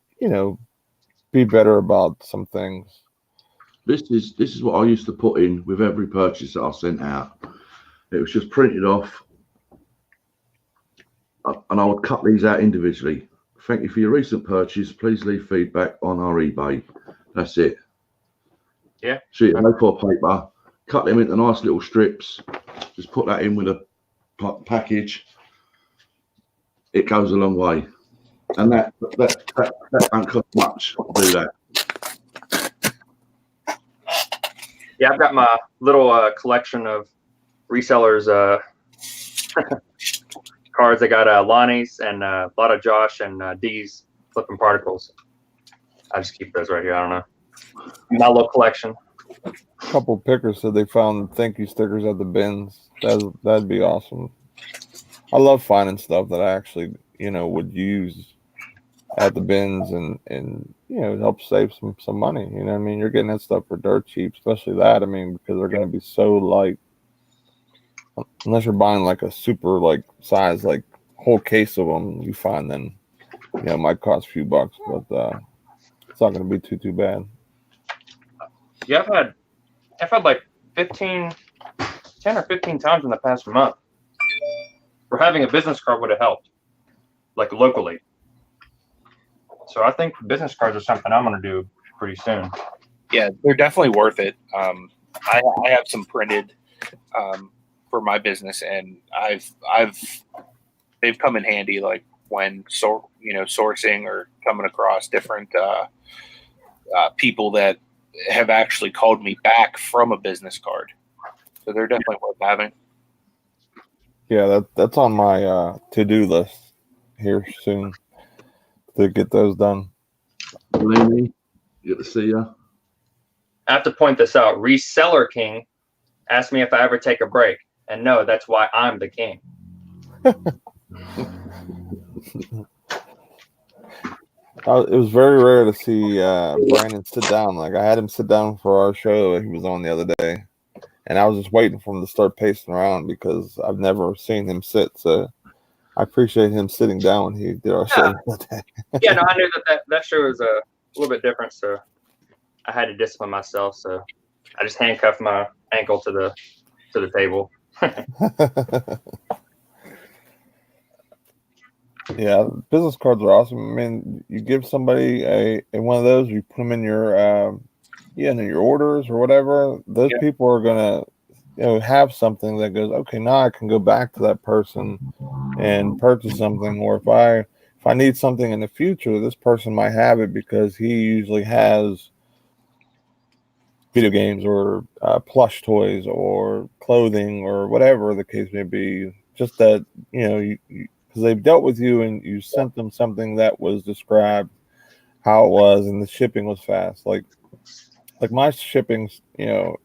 be better about some things. This is what I used to put in with every purchase that I sent out. It was just printed off, and I would cut these out individually. Thank you for your recent purchase. Please leave feedback on our eBay. That's it. Yeah. Sheet of A4 paper. Cut them into nice little strips. Just put that in with a package. It goes a long way, and that don't cost much to do that. Yeah, I've got my little collection of resellers cards. I got Lonnie's and a lot of Josh and D's flipping particles. I just keep those right here. I don't know. My little collection. A couple pickers said they found thank you stickers at the bins. That'd be awesome. I love finding stuff that I actually, would use at the bins and help save some money. You know what I mean? You're getting that stuff for dirt cheap, especially that. I mean, because they're going to be so light. Unless you're buying like a super size, whole case of them, you find then, it might cost a few bucks, but it's not going to be too bad. Yeah, I've had like 10 or 15 times in the past month where having a business card would have helped, like locally. So I think business cards are something I'm going to do pretty soon. Yeah, they're definitely worth it. I have some printed for my business, and they've come in handy like when sourcing or coming across different people that have actually called me back from a business card. So they're definitely worth having. Yeah, that's on my to-do list here soon to get those done. Lenny, good to see you. I have to point this out. Reseller King asked me if I ever take a break. And no, that's why I'm the king. It was very rare to see Brandon sit down. Like I had him sit down for our show he was on the other day, and I was just waiting for him to start pacing around because I've never seen him sit. So I appreciate him sitting down when he did our show the other day. Yeah, no, I knew that show was a little bit different, so I had to discipline myself. So I just handcuffed my ankle to the table. Yeah, business cards are awesome. I mean, you give somebody a one of those, you put them in your in your orders or whatever. Those people are gonna have something that goes, okay, now I can go back to that person and purchase something. Or if I need something in the future, this person might have it because he usually has video games or plush toys or clothing or whatever the case may be. Just that because they've dealt with you and you sent them something that was described how it was and the shipping was fast. Like my shipping's 9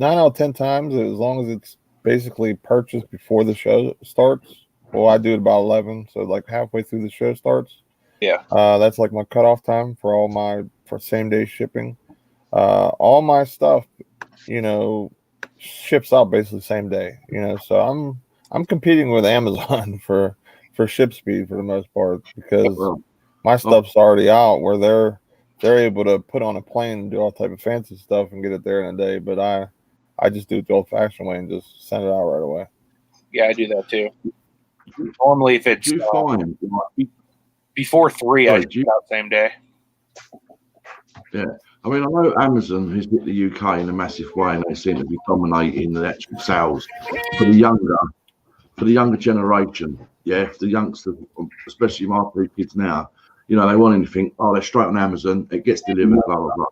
out of 10 times, as long as it's basically purchased before the show starts. Well, I do it about 11, so like halfway through the show starts. Yeah. That's like my cutoff time for for same day shipping. All my stuff, ships out basically same day. So I'm competing with Amazon for ship speed for the most part because my stuff's already out where they're able to put on a plane and do all type of fancy stuff and get it there in a day. But I just do it the old fashioned way and just send it out right away. Yeah, I do that too. Normally, if it's before 3, I do out same day. Yeah. I mean, I know Amazon has hit the UK in a massive way, and they seem to be dominating the actual sales for the younger generation. Yeah, for the youngsters, especially my three kids now, they want anything. Oh, they're straight on Amazon. It gets delivered, blah blah blah.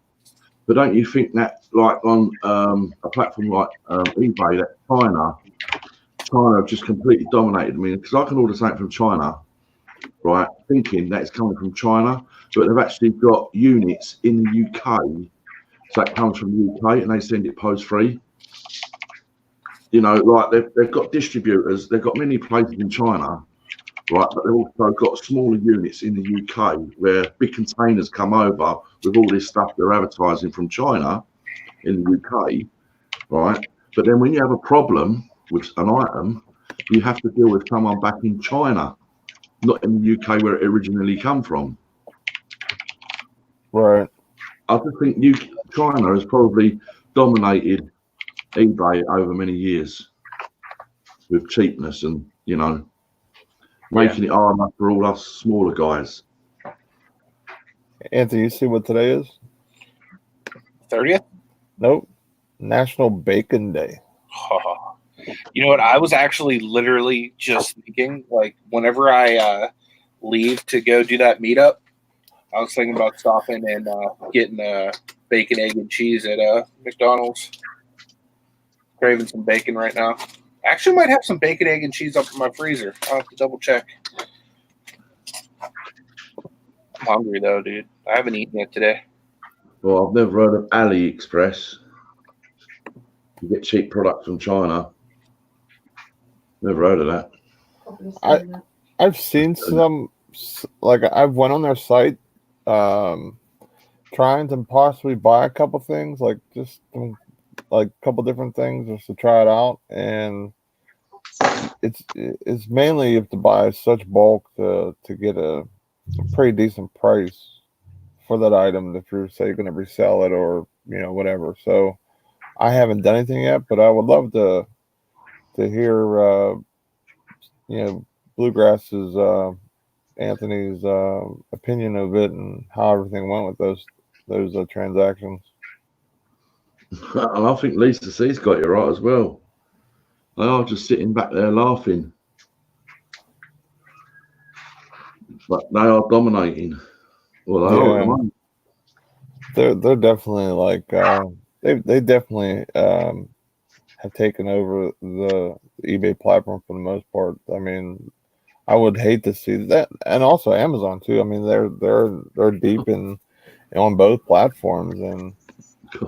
But don't you think that, like on a platform like eBay, that China have just completely dominated? I mean, because I can order something from China, right, thinking that it's coming from China, but they've actually got units in the UK, so it comes from the UK, and they send it post free. Like they've got distributors, they've got many places in China, right, but they've also got smaller units in the UK where big containers come over with all this stuff they're advertising from China in the UK, right? But then when you have a problem with an item, you have to deal with someone back in China, not in the UK where it originally come from. Right. I just think China has probably dominated eBay over many years with cheapness and, making it hard enough for all us smaller guys. Anthony, you see what today is? 30th? Nope. National Bacon Day. You know what? I was actually literally just thinking, like, whenever I leave to go do that meetup, I was thinking about stopping and getting bacon, egg, and cheese at McDonald's. Craving some bacon right now. Actually, might have some bacon, egg, and cheese up in my freezer. I'll have to double check. I'm hungry though, dude. I haven't eaten yet today. Well, I've never heard of AliExpress. You get cheap products from China. Never heard of that. I've seen some, like I've went on their site, trying to possibly buy a couple things, like just like a couple different things just to try it out, and it's mainly you have to buy such bulk to get a pretty decent price for that item if you're say going to resell it or whatever. So I haven't done anything yet, but I would love to hear Bluegrass's Anthony's opinion of it and how everything went with those transactions. And I think Lisa C's got you right as well. They are just sitting back there laughing, but they are dominating. Well, they are at the moment. They're definitely like they definitely have have taken over the eBay platform for the most part. I mean, I would hate to see that, and also Amazon too. I mean, they're deep in on both platforms, and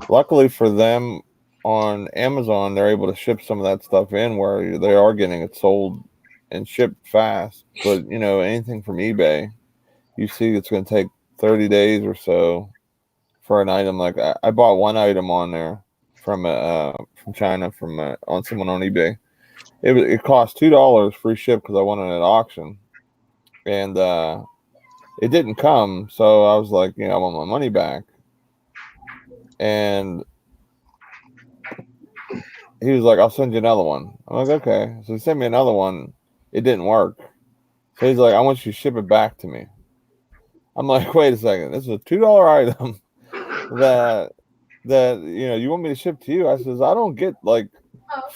luckily for them, on Amazon, they're able to ship some of that stuff in where they are getting it sold and shipped fast. But anything from eBay, you see, it's going to take 30 days or so for an item. Like I bought one item on there from China on someone on eBay. It cost $2 free ship because I won it at auction, and it didn't come. So I was like, I want my money back, and he was like, I'll send you another one. I'm like, okay. So he sent me another one. It didn't work. So he's like, I want you to ship it back to me. I'm like, wait a second. This is a $2 item that you want me to ship to you. I says, I don't get like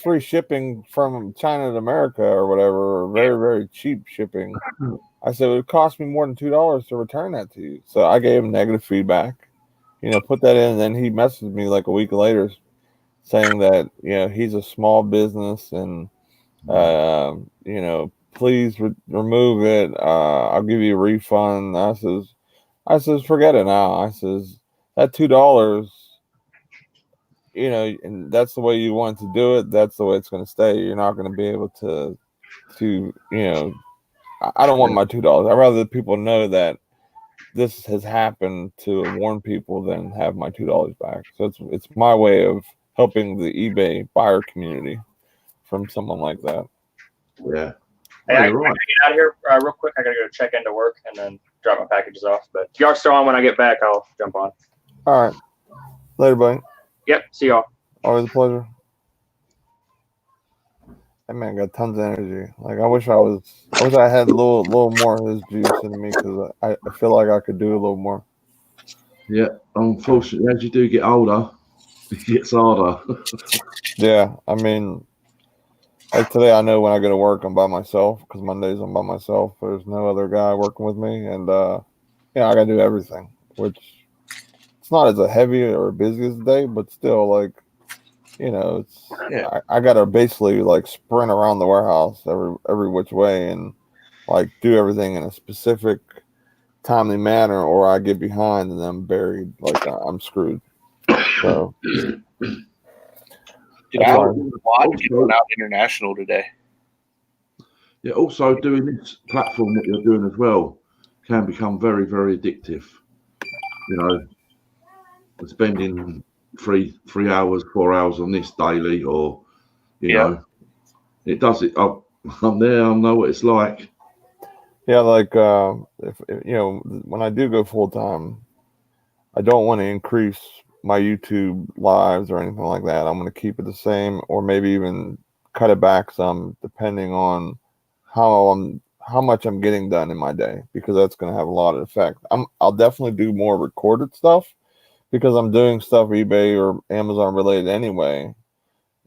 free shipping from China to America or whatever, or very, very cheap shipping. I said, it would cost me more than $2 to return that to you. So I gave him negative feedback, put that in. And then he messaged me like a week later saying that he's a small business and please remove it. I'll give you a refund. I says forget it now. I says that $2, and that's the way you want to do it. That's the way it's going to stay. You're not going to be able to I don't want my $2. I'd rather people know that this has happened to warn people than have my $2 back. So it's my way of helping the eBay buyer community from someone like that. Yeah. Hey, I gotta get out of here real quick. I gotta go check into work and then drop my packages off. But if y'all are still on when I get back, I'll jump on. All right. Later, buddy. Yep. See y'all. Always a pleasure. That man got tons of energy. Like I wish I had a little more of his juice in me because I feel like I could do a little more. Yeah. Unfortunately, as you do get older, it gets harder. Yeah. I mean, like today, I know when I go to work, I'm by myself because Mondays I'm by myself. There's no other guy working with me, and I got to do everything, which it's not as a heavy or busy as a day, but still, like, it's I got to basically like sprint around the warehouse every which way and like do everything in a specific timely manner, or I get behind and I'm buried, like I'm screwed. So. Dude, I was going out international today. Yeah, also doing this platform that you're doing as well can become very, very addictive. Spending 3 hours, 4 hours on this daily, or it does it. I'm there. I know what it's like. Yeah, like if when I do go full time, I don't want to increase my YouTube lives or anything like that. I'm going to keep it the same, or maybe even cut it back some, depending on how much I'm getting done in my day, because that's going to have a lot of effect. I'll definitely do more recorded stuff because I'm doing stuff eBay or Amazon related anyway,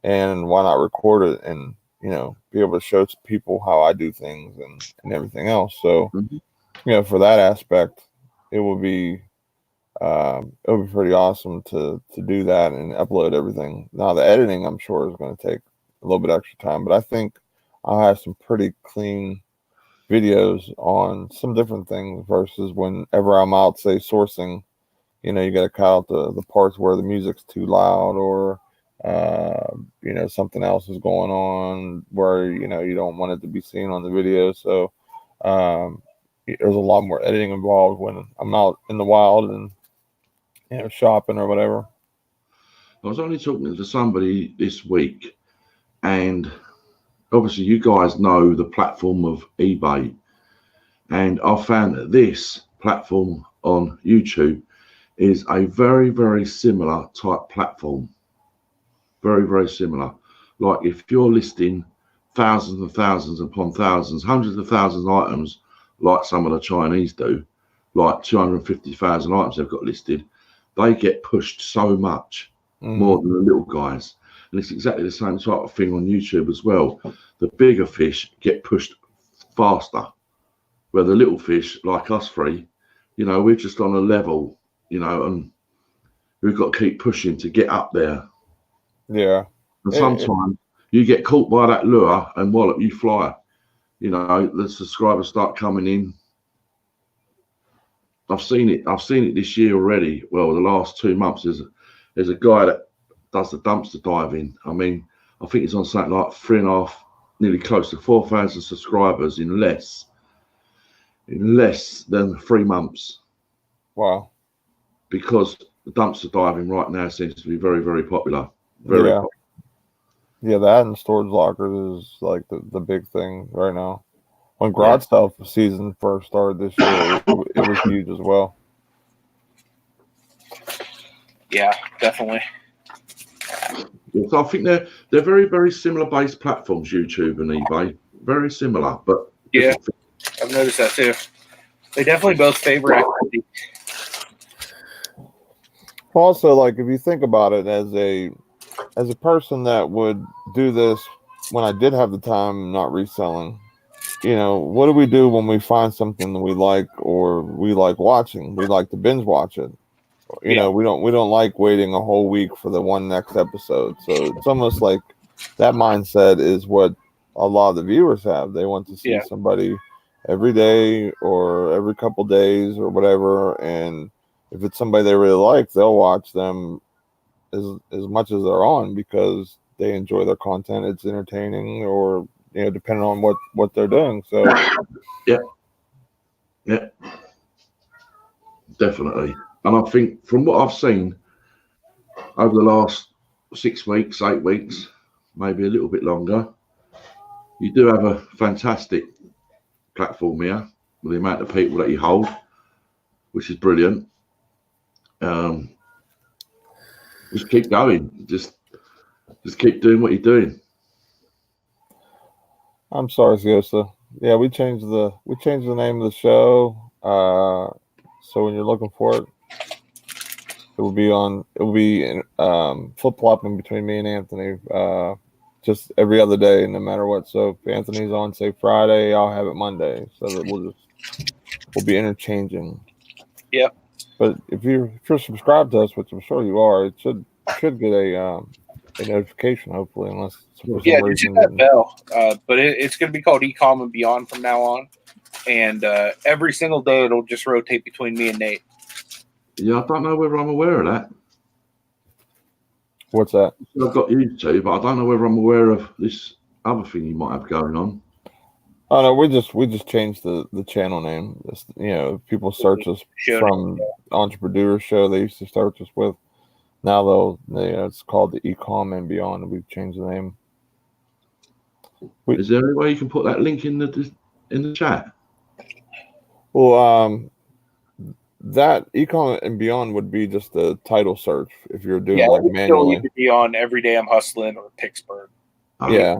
and why not record it and be able to show people how I do things and everything else. So for that aspect, it will be pretty awesome to do that and upload everything. Now the editing, I'm sure, is going to take a little bit extra time, but I think I'll have some pretty clean videos on some different things versus whenever I'm out, say, sourcing, you got to cut out the parts where the music's too loud, or something else is going on where you don't want it to be seen on the video. So there's a lot more editing involved when I'm out in the wild and shopping or whatever. I was only talking to somebody this week, and obviously you guys know the platform of eBay, and I found that this platform on YouTube is a very, very similar type platform. Very, very similar. Like if you're listing thousands and thousands upon thousands, hundreds of thousands of items, like some of the Chinese do, like 250,000 items they've got listed, they get pushed so much more than the little guys. And it's exactly the same type of thing on YouTube as well. The bigger fish get pushed faster, where the little fish, like us three, we're just on a level, and we've got to keep pushing to get up there. Yeah. And sometimes you get caught by that lure and wallop, you fly. You know, the subscribers start coming in. I've seen it this year already. Well, the last 2 months, there's a guy that does the dumpster diving. I mean, I think he's on something like 3.5, nearly close to 4,000 subscribers in less than 3 months. Wow. Because the dumpster diving right now seems to be very, very popular. Very popular. Yeah, that and storage lockers is like the big thing right now. When garage sale season first started this year, it was huge as well. Yeah, definitely. Yeah, so I think they're very, very similar based platforms, YouTube and eBay. Very similar, but yeah, I've noticed that too. They definitely both favor activity. Also, like if you think about it, as a person that would do this when I did have the time, not reselling. You know, what do we do when we find something that we like or we like watching? We like to binge watch it. You know, we don't like waiting a whole week for the one next episode. So it's almost like that mindset is what a lot of the viewers have. They want to see somebody every day or every couple days or whatever. And if it's somebody they really like, they'll watch them as much as they're on because they enjoy their content. It's entertaining or, you know, depending on what they're doing. So yeah, definitely. And I think from what I've seen over the last 6 weeks, 8 weeks, maybe a little bit longer, you do have a fantastic platform here with the amount of people that you hold, which is brilliant. Just keep going. Just keep doing what you're doing. I'm sorry, Siosa. Yeah, we changed the name of the show. So when you're looking for it, it will be flip flopping between me and Anthony, just every other day, no matter what. So if Anthony's on, say Friday, I'll have it Monday, so that we'll be interchanging. Yep. But if you're subscribed to us, which I'm sure you are, it should get a notification, hopefully, unless for some reason. Just hit that bell. But it's going to be called Ecom and Beyond from now on, and every single day it'll just rotate between me and Nate. Yeah, I don't know whether I'm aware of that. What's that? I've got YouTube, but I don't know whether I'm aware of this other thing you might have going on. Oh no, we just changed the channel name. It's, you know, people search us from Entrepreneur Show they used to search us with. Now it's called the Ecom and Beyond, and we've changed the name. Is there any way you can put that link in the chat? Well, that Ecom and Beyond would be just the title search if you're doing like manually. Still be on Every Day I'm Hustling or Picksburgh. Yeah.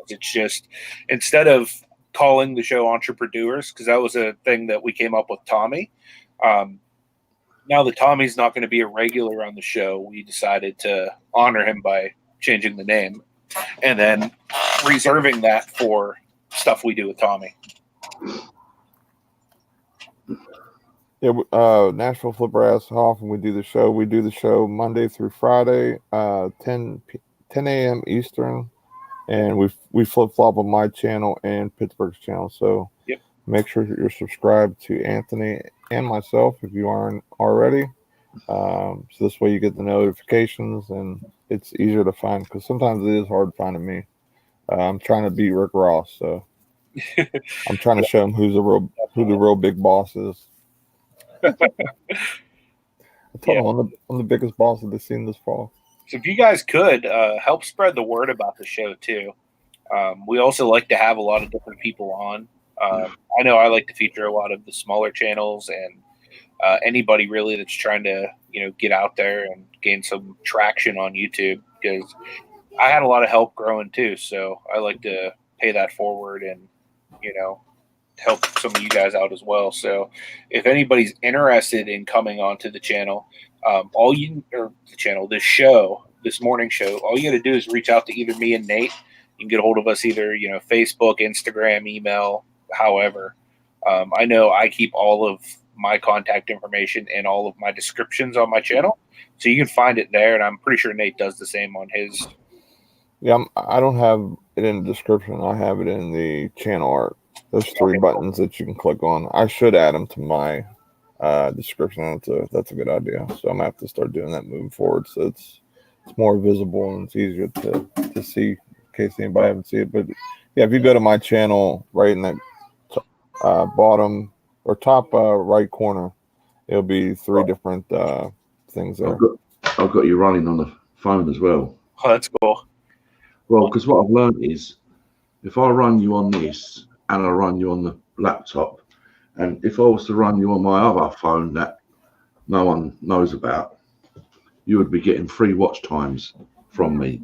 It's just instead of calling the show Entrepreneurs, because that was a thing that we came up with Tommy. Now that Tommy's not going to be a regular on the show, we decided to honor him by changing the name and then reserving that for stuff we do with Tommy. Yeah, Nashville Flipper asks how often we do the show. We do the show Monday through Friday, 10 a.m. Eastern, and we flip flop on my channel and Pittsburgh's channel. So make sure you're subscribed to Anthony and myself if you aren't already. So this way you get the notifications and it's easier to find because sometimes it is hard finding me. I'm trying to beat Rick Ross, so I'm trying to show him who the real big boss is. I told him I'm the biggest boss that they've seen this fall. So if you guys could help spread the word about the show too. We also like to have a lot of different people on. I know I like to feature a lot of the smaller channels and anybody really that's trying to, get out there and gain some traction on YouTube, because I had a lot of help growing too. So I like to pay that forward and, help some of you guys out as well. So if anybody's interested in coming onto the channel, this morning show, all you got to do is reach out to either me and Nate. You can get a hold of us either, Facebook, Instagram, email, however. I know I keep all of my contact information and all of my descriptions on my channel, so you can find it there. And I'm pretty sure Nate does the same on his Yeah, I don't have it in the description. I have it in the channel art. There's three buttons that you can click on. I should add them to my description. That's a good idea. So I'm gonna have to start doing that moving forward. So it's more visible and it's easier to see in case anybody haven't seen it. But yeah, if you go to my channel, right in that bottom or top right corner, it'll be three different things there. I've got you running on the phone as well. Oh, that's cool. Well, because what I've learned is if I run you on this and I run you on the laptop, and if I was to run you on my other phone that no one knows about, you would be getting free watch times from me.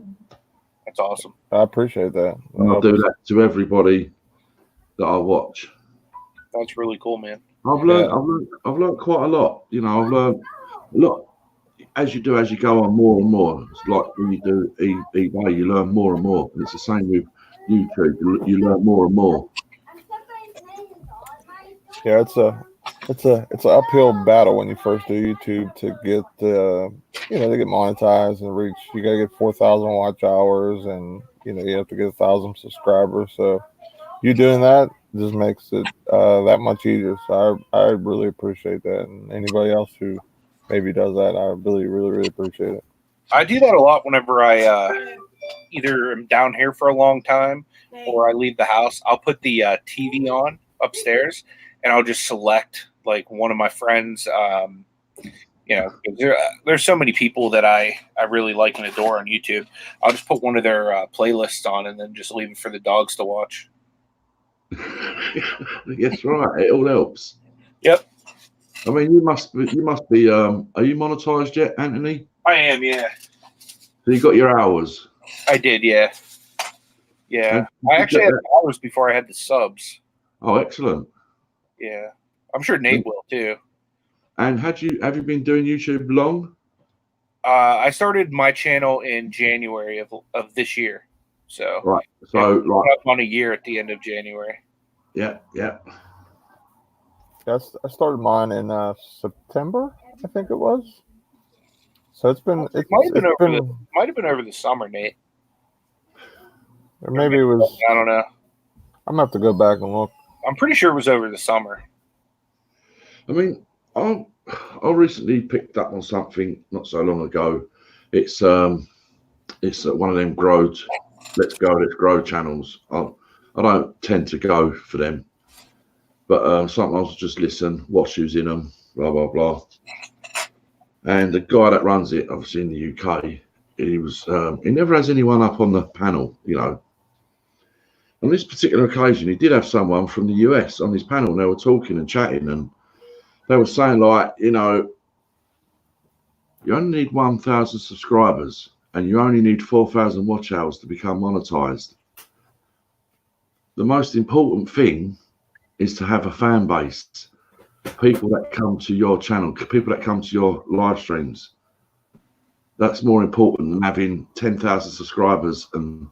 That's awesome. I appreciate that. And I'll do that to everybody that I watch. That's really cool, man. I've learned quite a lot. You know, I've learned a lot as you go on more and more. It's like when you do eBay, you learn more and more. And it's the same with YouTube. You learn more and more. Yeah, it's an uphill battle when you first do YouTube to get to get monetized and reach. You gotta get 4,000 watch hours, and you have to get 1,000 subscribers. So you doing that just makes it that much easier. So I really appreciate that, and anybody else who maybe does that, I really, really, really appreciate it. I do that a lot whenever I either am down here for a long time or I leave the house. I'll put the TV on upstairs, and I'll just select like one of my friends. There's so many people that I really like and adore on YouTube. I'll just put one of their playlists on and then just leave it for the dogs to watch. Yes, right. It all helps. Yep. I mean, you must be. Are you monetized yet, Anthony? I am, yeah. So you got your hours. I did, yeah. Yeah. I actually had hours before I had the subs. Oh, excellent. Yeah. I'm sure Nate will too. And have you been doing YouTube long? I started my channel in January of this year. So right. So up on a year at the end of January. Yeah. I started mine in September, I think it was. So it might have been over the summer, Nate. Or maybe it was. I don't know. I'm gonna have to go back and look. I'm pretty sure it was over the summer. I mean, I recently picked up on something not so long ago. It's one of them let's grow channels. I don't tend to go for them, but sometimes I just listen, watch who's in them, blah blah blah. And the guy that runs it, obviously in the UK, he never has anyone up on the panel, On this particular occasion, he did have someone from the US on his panel, and they were talking and chatting, and they were saying, like, you only need 1,000 subscribers, and you only need 4,000 watch hours to become monetized. The most important thing is to have a fan base, people that come to your channel, people that come to your live streams. That's more important than having 10,000 subscribers and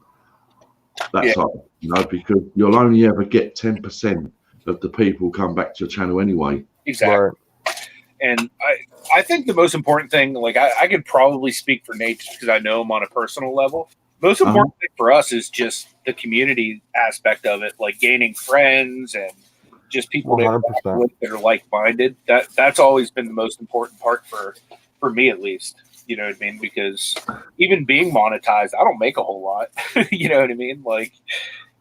that type, because you'll only ever get 10% of the people come back to your channel anyway. Exactly. Right. And I think the most important thing, like I could probably speak for Nate just because I know him on a personal level. Most important thing for us is just the community aspect of it, like gaining friends and just people that are like-minded. That's always been the most important part for me, at least. You know what I mean? Because even being monetized, I don't make a whole lot. You know what I mean? Like,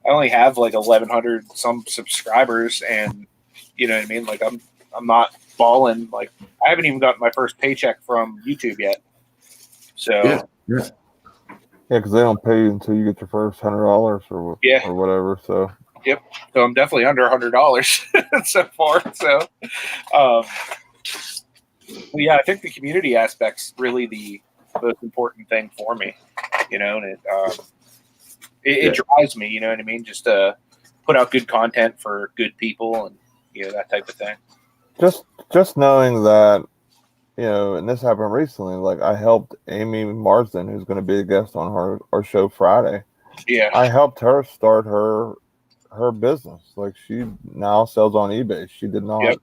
I only have like 1,100 some subscribers, and you know what I mean? Like, I'm not balling. Like, I haven't even gotten my first paycheck from YouTube yet. So yeah, because they don't pay you until you get your first $100 or whatever. So yep. So I'm definitely under $100 so far. So, well, yeah, I think the community aspect's really the most important thing for me, and it drives me, you know what I mean? Just to put out good content for good people and, that type of thing. Just knowing that, and this happened recently, like I helped Amy Marsden, who's going to be a guest on our show Friday. Yeah. I helped her start her business. Like she now sells on eBay. She did not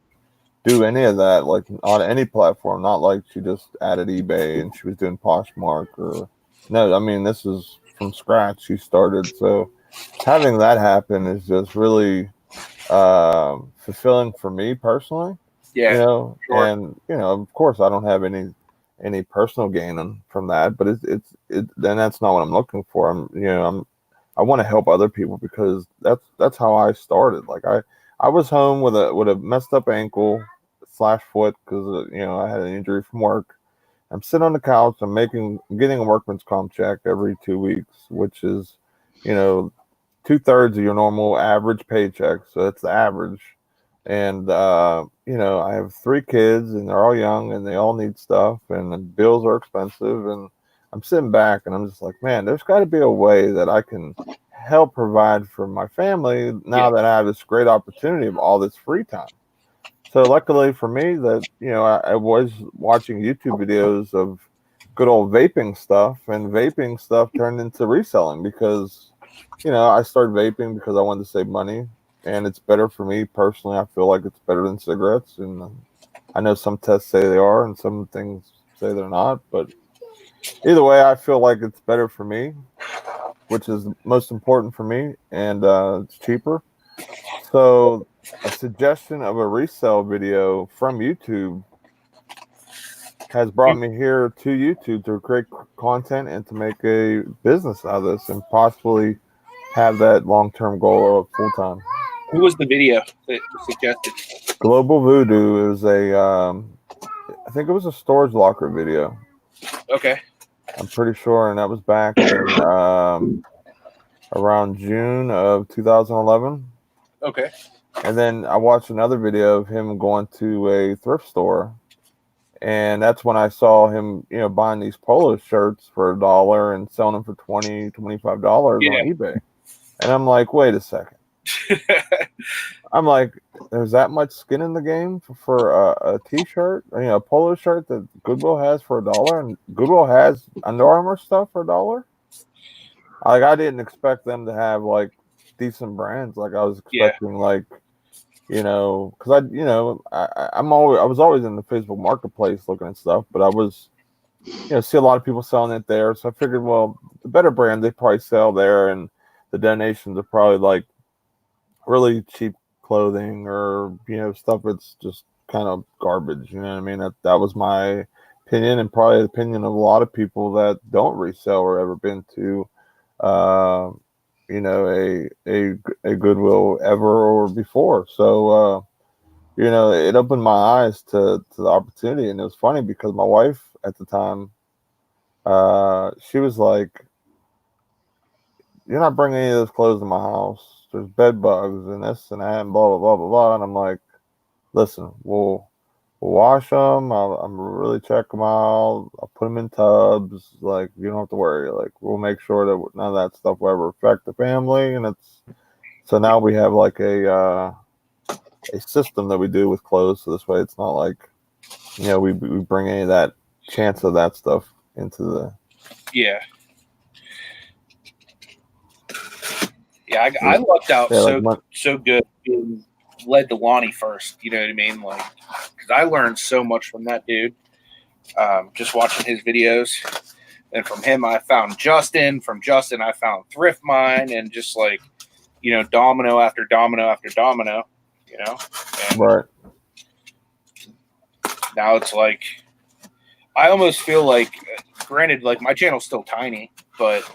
do any of that, like on any platform. Not like she just added eBay and she was doing Poshmark or no. I mean, this is from scratch. She started. So having that happen is just really fulfilling for me personally. Yeah, Sure. sure. And of course, I don't have any personal gain from that, but then that's not what I'm looking for. I want to help other people because that's how I started. Like I was home with a messed up ankle / foot because I had an injury from work. I'm sitting on the couch. I'm getting a workman's comp check every 2 weeks, which is, 2/3 of your normal average paycheck. So that's the average. And I have 3 kids, and they're all young, and they all need stuff, and the bills are expensive. And I'm sitting back, and I'm just like, man, there's got to be a way that I can help provide for my family now that I have this great opportunity of all this free time. So luckily for me that, I was watching YouTube videos of good old vaping stuff, and vaping stuff turned into reselling because, I started vaping because I wanted to save money, and it's better for me personally. I feel like it's better than cigarettes, and I know some tests say they are and some things say they're not, but either way, I feel like it's better for me, which is most important for me, and it's cheaper. So a suggestion of a resale video from YouTube has brought me here to YouTube to create content and to make a business out of this and possibly have that long-term goal of full-time. Who was the video that you suggested? Global Voodoo is I think it was a storage locker video. Okay. I'm pretty sure, and that was back in around June of 2011. Okay. And then I watched another video of him going to a thrift store, and that's when I saw him, buying these polo shirts for $1 and selling them for $20, $25 on eBay. And I'm like, wait a second. I'm like, there's that much skin in the game for a T-shirt, a polo shirt that Goodwill has for $1, and Goodwill has Under Armour stuff for $1. Like, I didn't expect them to have like decent brands. Like, I was expecting because I was always in the Facebook Marketplace looking at stuff, but I was, see a lot of people selling it there. So I figured, well, the better brand they probably sell there, and the donations are probably like really cheap clothing or stuff that's just kind of garbage. You know what I mean? That was my opinion, and probably the opinion of a lot of people that don't resell or ever been to a Goodwill ever or before. So it opened my eyes to the opportunity. And it was funny because my wife at the time, she was like, you're not bringing any of those clothes in my house. There's bed bugs and this and that and blah, blah, blah, blah, blah. And I'm like, listen, we'll wash them. I'm really check them out. I'll put them in tubs. Like, you don't have to worry. Like, we'll make sure that none of that stuff will ever affect the family. And so now we have like a system that we do with clothes. So this way it's not like, we bring any of that chance of that stuff into the. Yeah. Yeah, I lucked out so good being led to Lonnie first. You know what I mean? Like, because I learned so much from that dude, just watching his videos. And from him, I found Justin. From Justin, I found Thrift Mine, and just like, domino after domino after domino. And right. Now it's like, I almost feel like, granted, like my channel's still tiny, but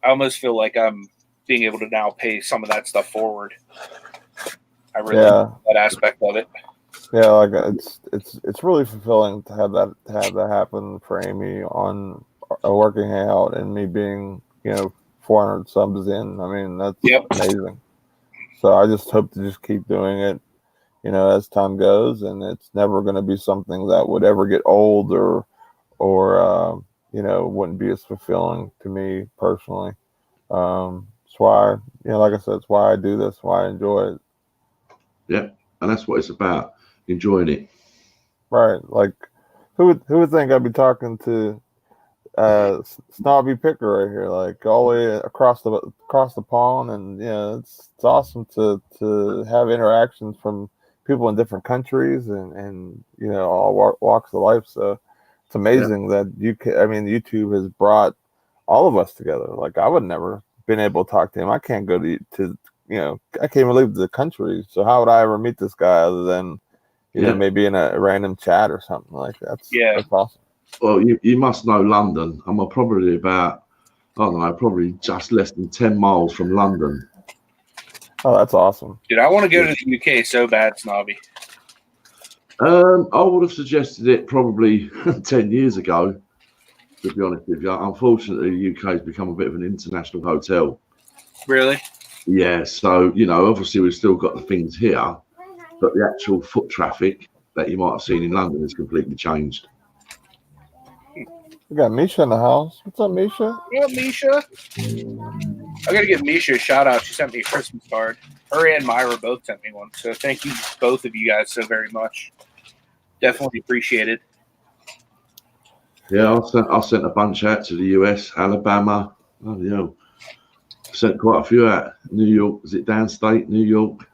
I almost feel like I'm being able to now pay some of that stuff forward. I really like that aspect of it. Yeah, like it's really fulfilling to have that happen for Amy on a working hangout, and me being 400 subs in. I mean, that's amazing. So I just hope to just keep doing it, as time goes, and it's never going to be something that would ever get old or wouldn't be as fulfilling to me personally. That's why, like I said, it's why I do this, why I enjoy it. Yeah, and that's what it's about, enjoying it. Right. Like, who would think I'd be talking to Snobby Picker right here, like all the way across the pond, and it's awesome to have interactions from people in different countries and all walks of life. So it's amazing that YouTube has brought all of us together. Like I would never been able to talk to him. I can't go to I can't even leave the country. So how would I ever meet this guy other than maybe in a random chat or something like that? That's awesome. Well, you must know London. I'm probably about, I don't know, probably just less than 10 miles from London. Oh, that's awesome. Dude, I want to go to the UK so bad, Snobby. I would have suggested it probably 10 years ago, to be honest with you. Unfortunately, the UK has become a bit of an international hotel. Really? Yeah, so, obviously we've still got the things here, but the actual foot traffic that you might have seen in London has completely changed. We got Misha in the house. What's up, Misha? Yeah, Misha. I got to give Misha a shout out. She sent me a Christmas card. Her and Myra both sent me one. So thank you, both of you guys, so very much. Definitely appreciate it. Yeah, I sent a bunch out to the US, Alabama. Oh, yeah. Sent quite a few out. New York, is it downstate? New York.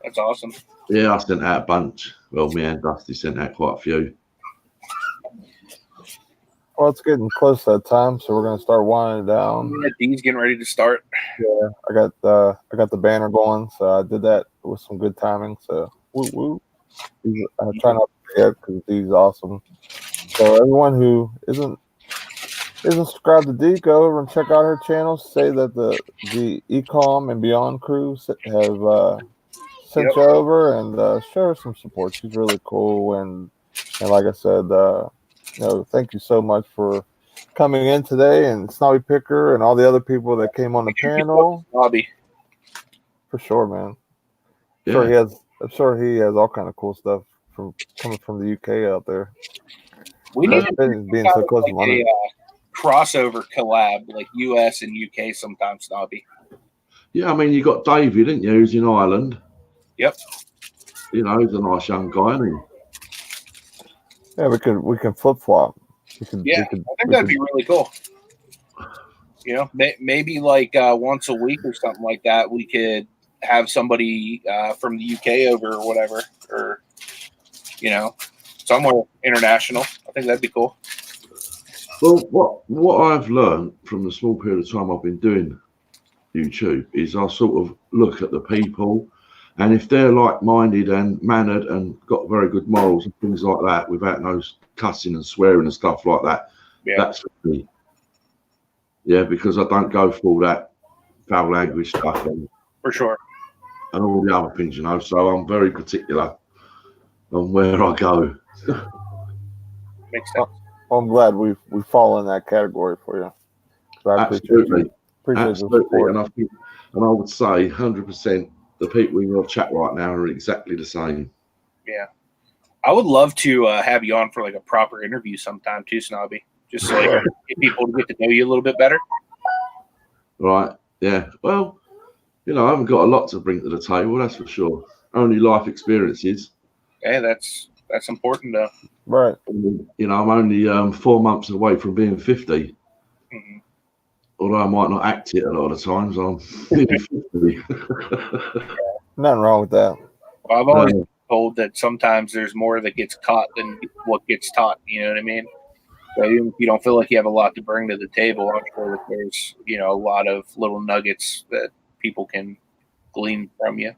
That's awesome. Yeah, I sent out a bunch. Well, me and Dusty sent out quite a few. Well, it's getting close to that time, so we're gonna start winding down. Yeah, Dean's getting ready to start. Yeah, I got the banner going, so I did that with some good timing. So woo woo. I try not to forget because Dee's awesome. So everyone who isn't subscribed to Dee, go over and check out her channel. Say that the Ecom and Beyond crew have sent you over and show her some support. She's really cool, and like I said, thank you so much for coming in today, and Snobby Picker and all the other people that came on the panel. Snobby. For sure, man. Yeah. I'm sure he has all kind of cool stuff coming from the UK out there. We need to being so close to London. Crossover collab like US and UK sometimes, Snobby. Yeah, I mean, you got David, didn't you, who's in Ireland? Yep. He's a nice young guy, isn't he? Yeah, we can flip flop. I think that'd be really cool. Maybe like once a week or something like that. We could have somebody from the UK over or whatever, or somewhere international. I think that'd be cool. Well, what I've learned from the small period of time I've been doing YouTube is I sort of look at the people, and if they're like-minded and mannered and got very good morals and things like that, without no cussing and swearing and stuff like that, that's for me. Yeah, because I don't go for all that foul language stuff and for sure, and all the other things, So I'm very particular on where I go. Makes sense. Well, I'm glad we fall in that category for you. I Absolutely. Absolutely. And I would say 100% the people in your chat right now are exactly the same. Yeah. I would love to have you on for like a proper interview sometime too, Snobby. Just so get people to get to know you a little bit better. Right. Yeah. Well, I haven't got a lot to bring to the table, that's for sure. Only life experiences. Yeah, that's important though. Right. I'm only 4 months away from being 50. Mm-hmm. Although I might not act it a lot of times, I'm 50. Nothing wrong with that. Well, I've always been told that sometimes there's more that gets caught than what gets taught. You know what I mean? So even if you don't feel like you have a lot to bring to the table, I'm sure that there's a lot of little nuggets that people can glean from you.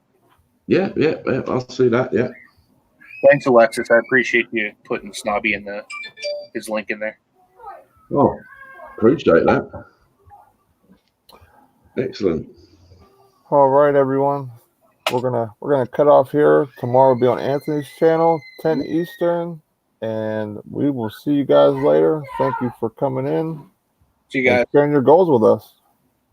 Yeah, I'll see that. Yeah. Thanks, Alexis. I appreciate you putting Snobby in his link in there. Oh, appreciate that. Excellent. All right, everyone. We're gonna cut off here. Tomorrow will be on Anthony's channel, 10 Eastern, and we will see you guys later. Thank you for coming in. See you guys. And sharing your goals with us.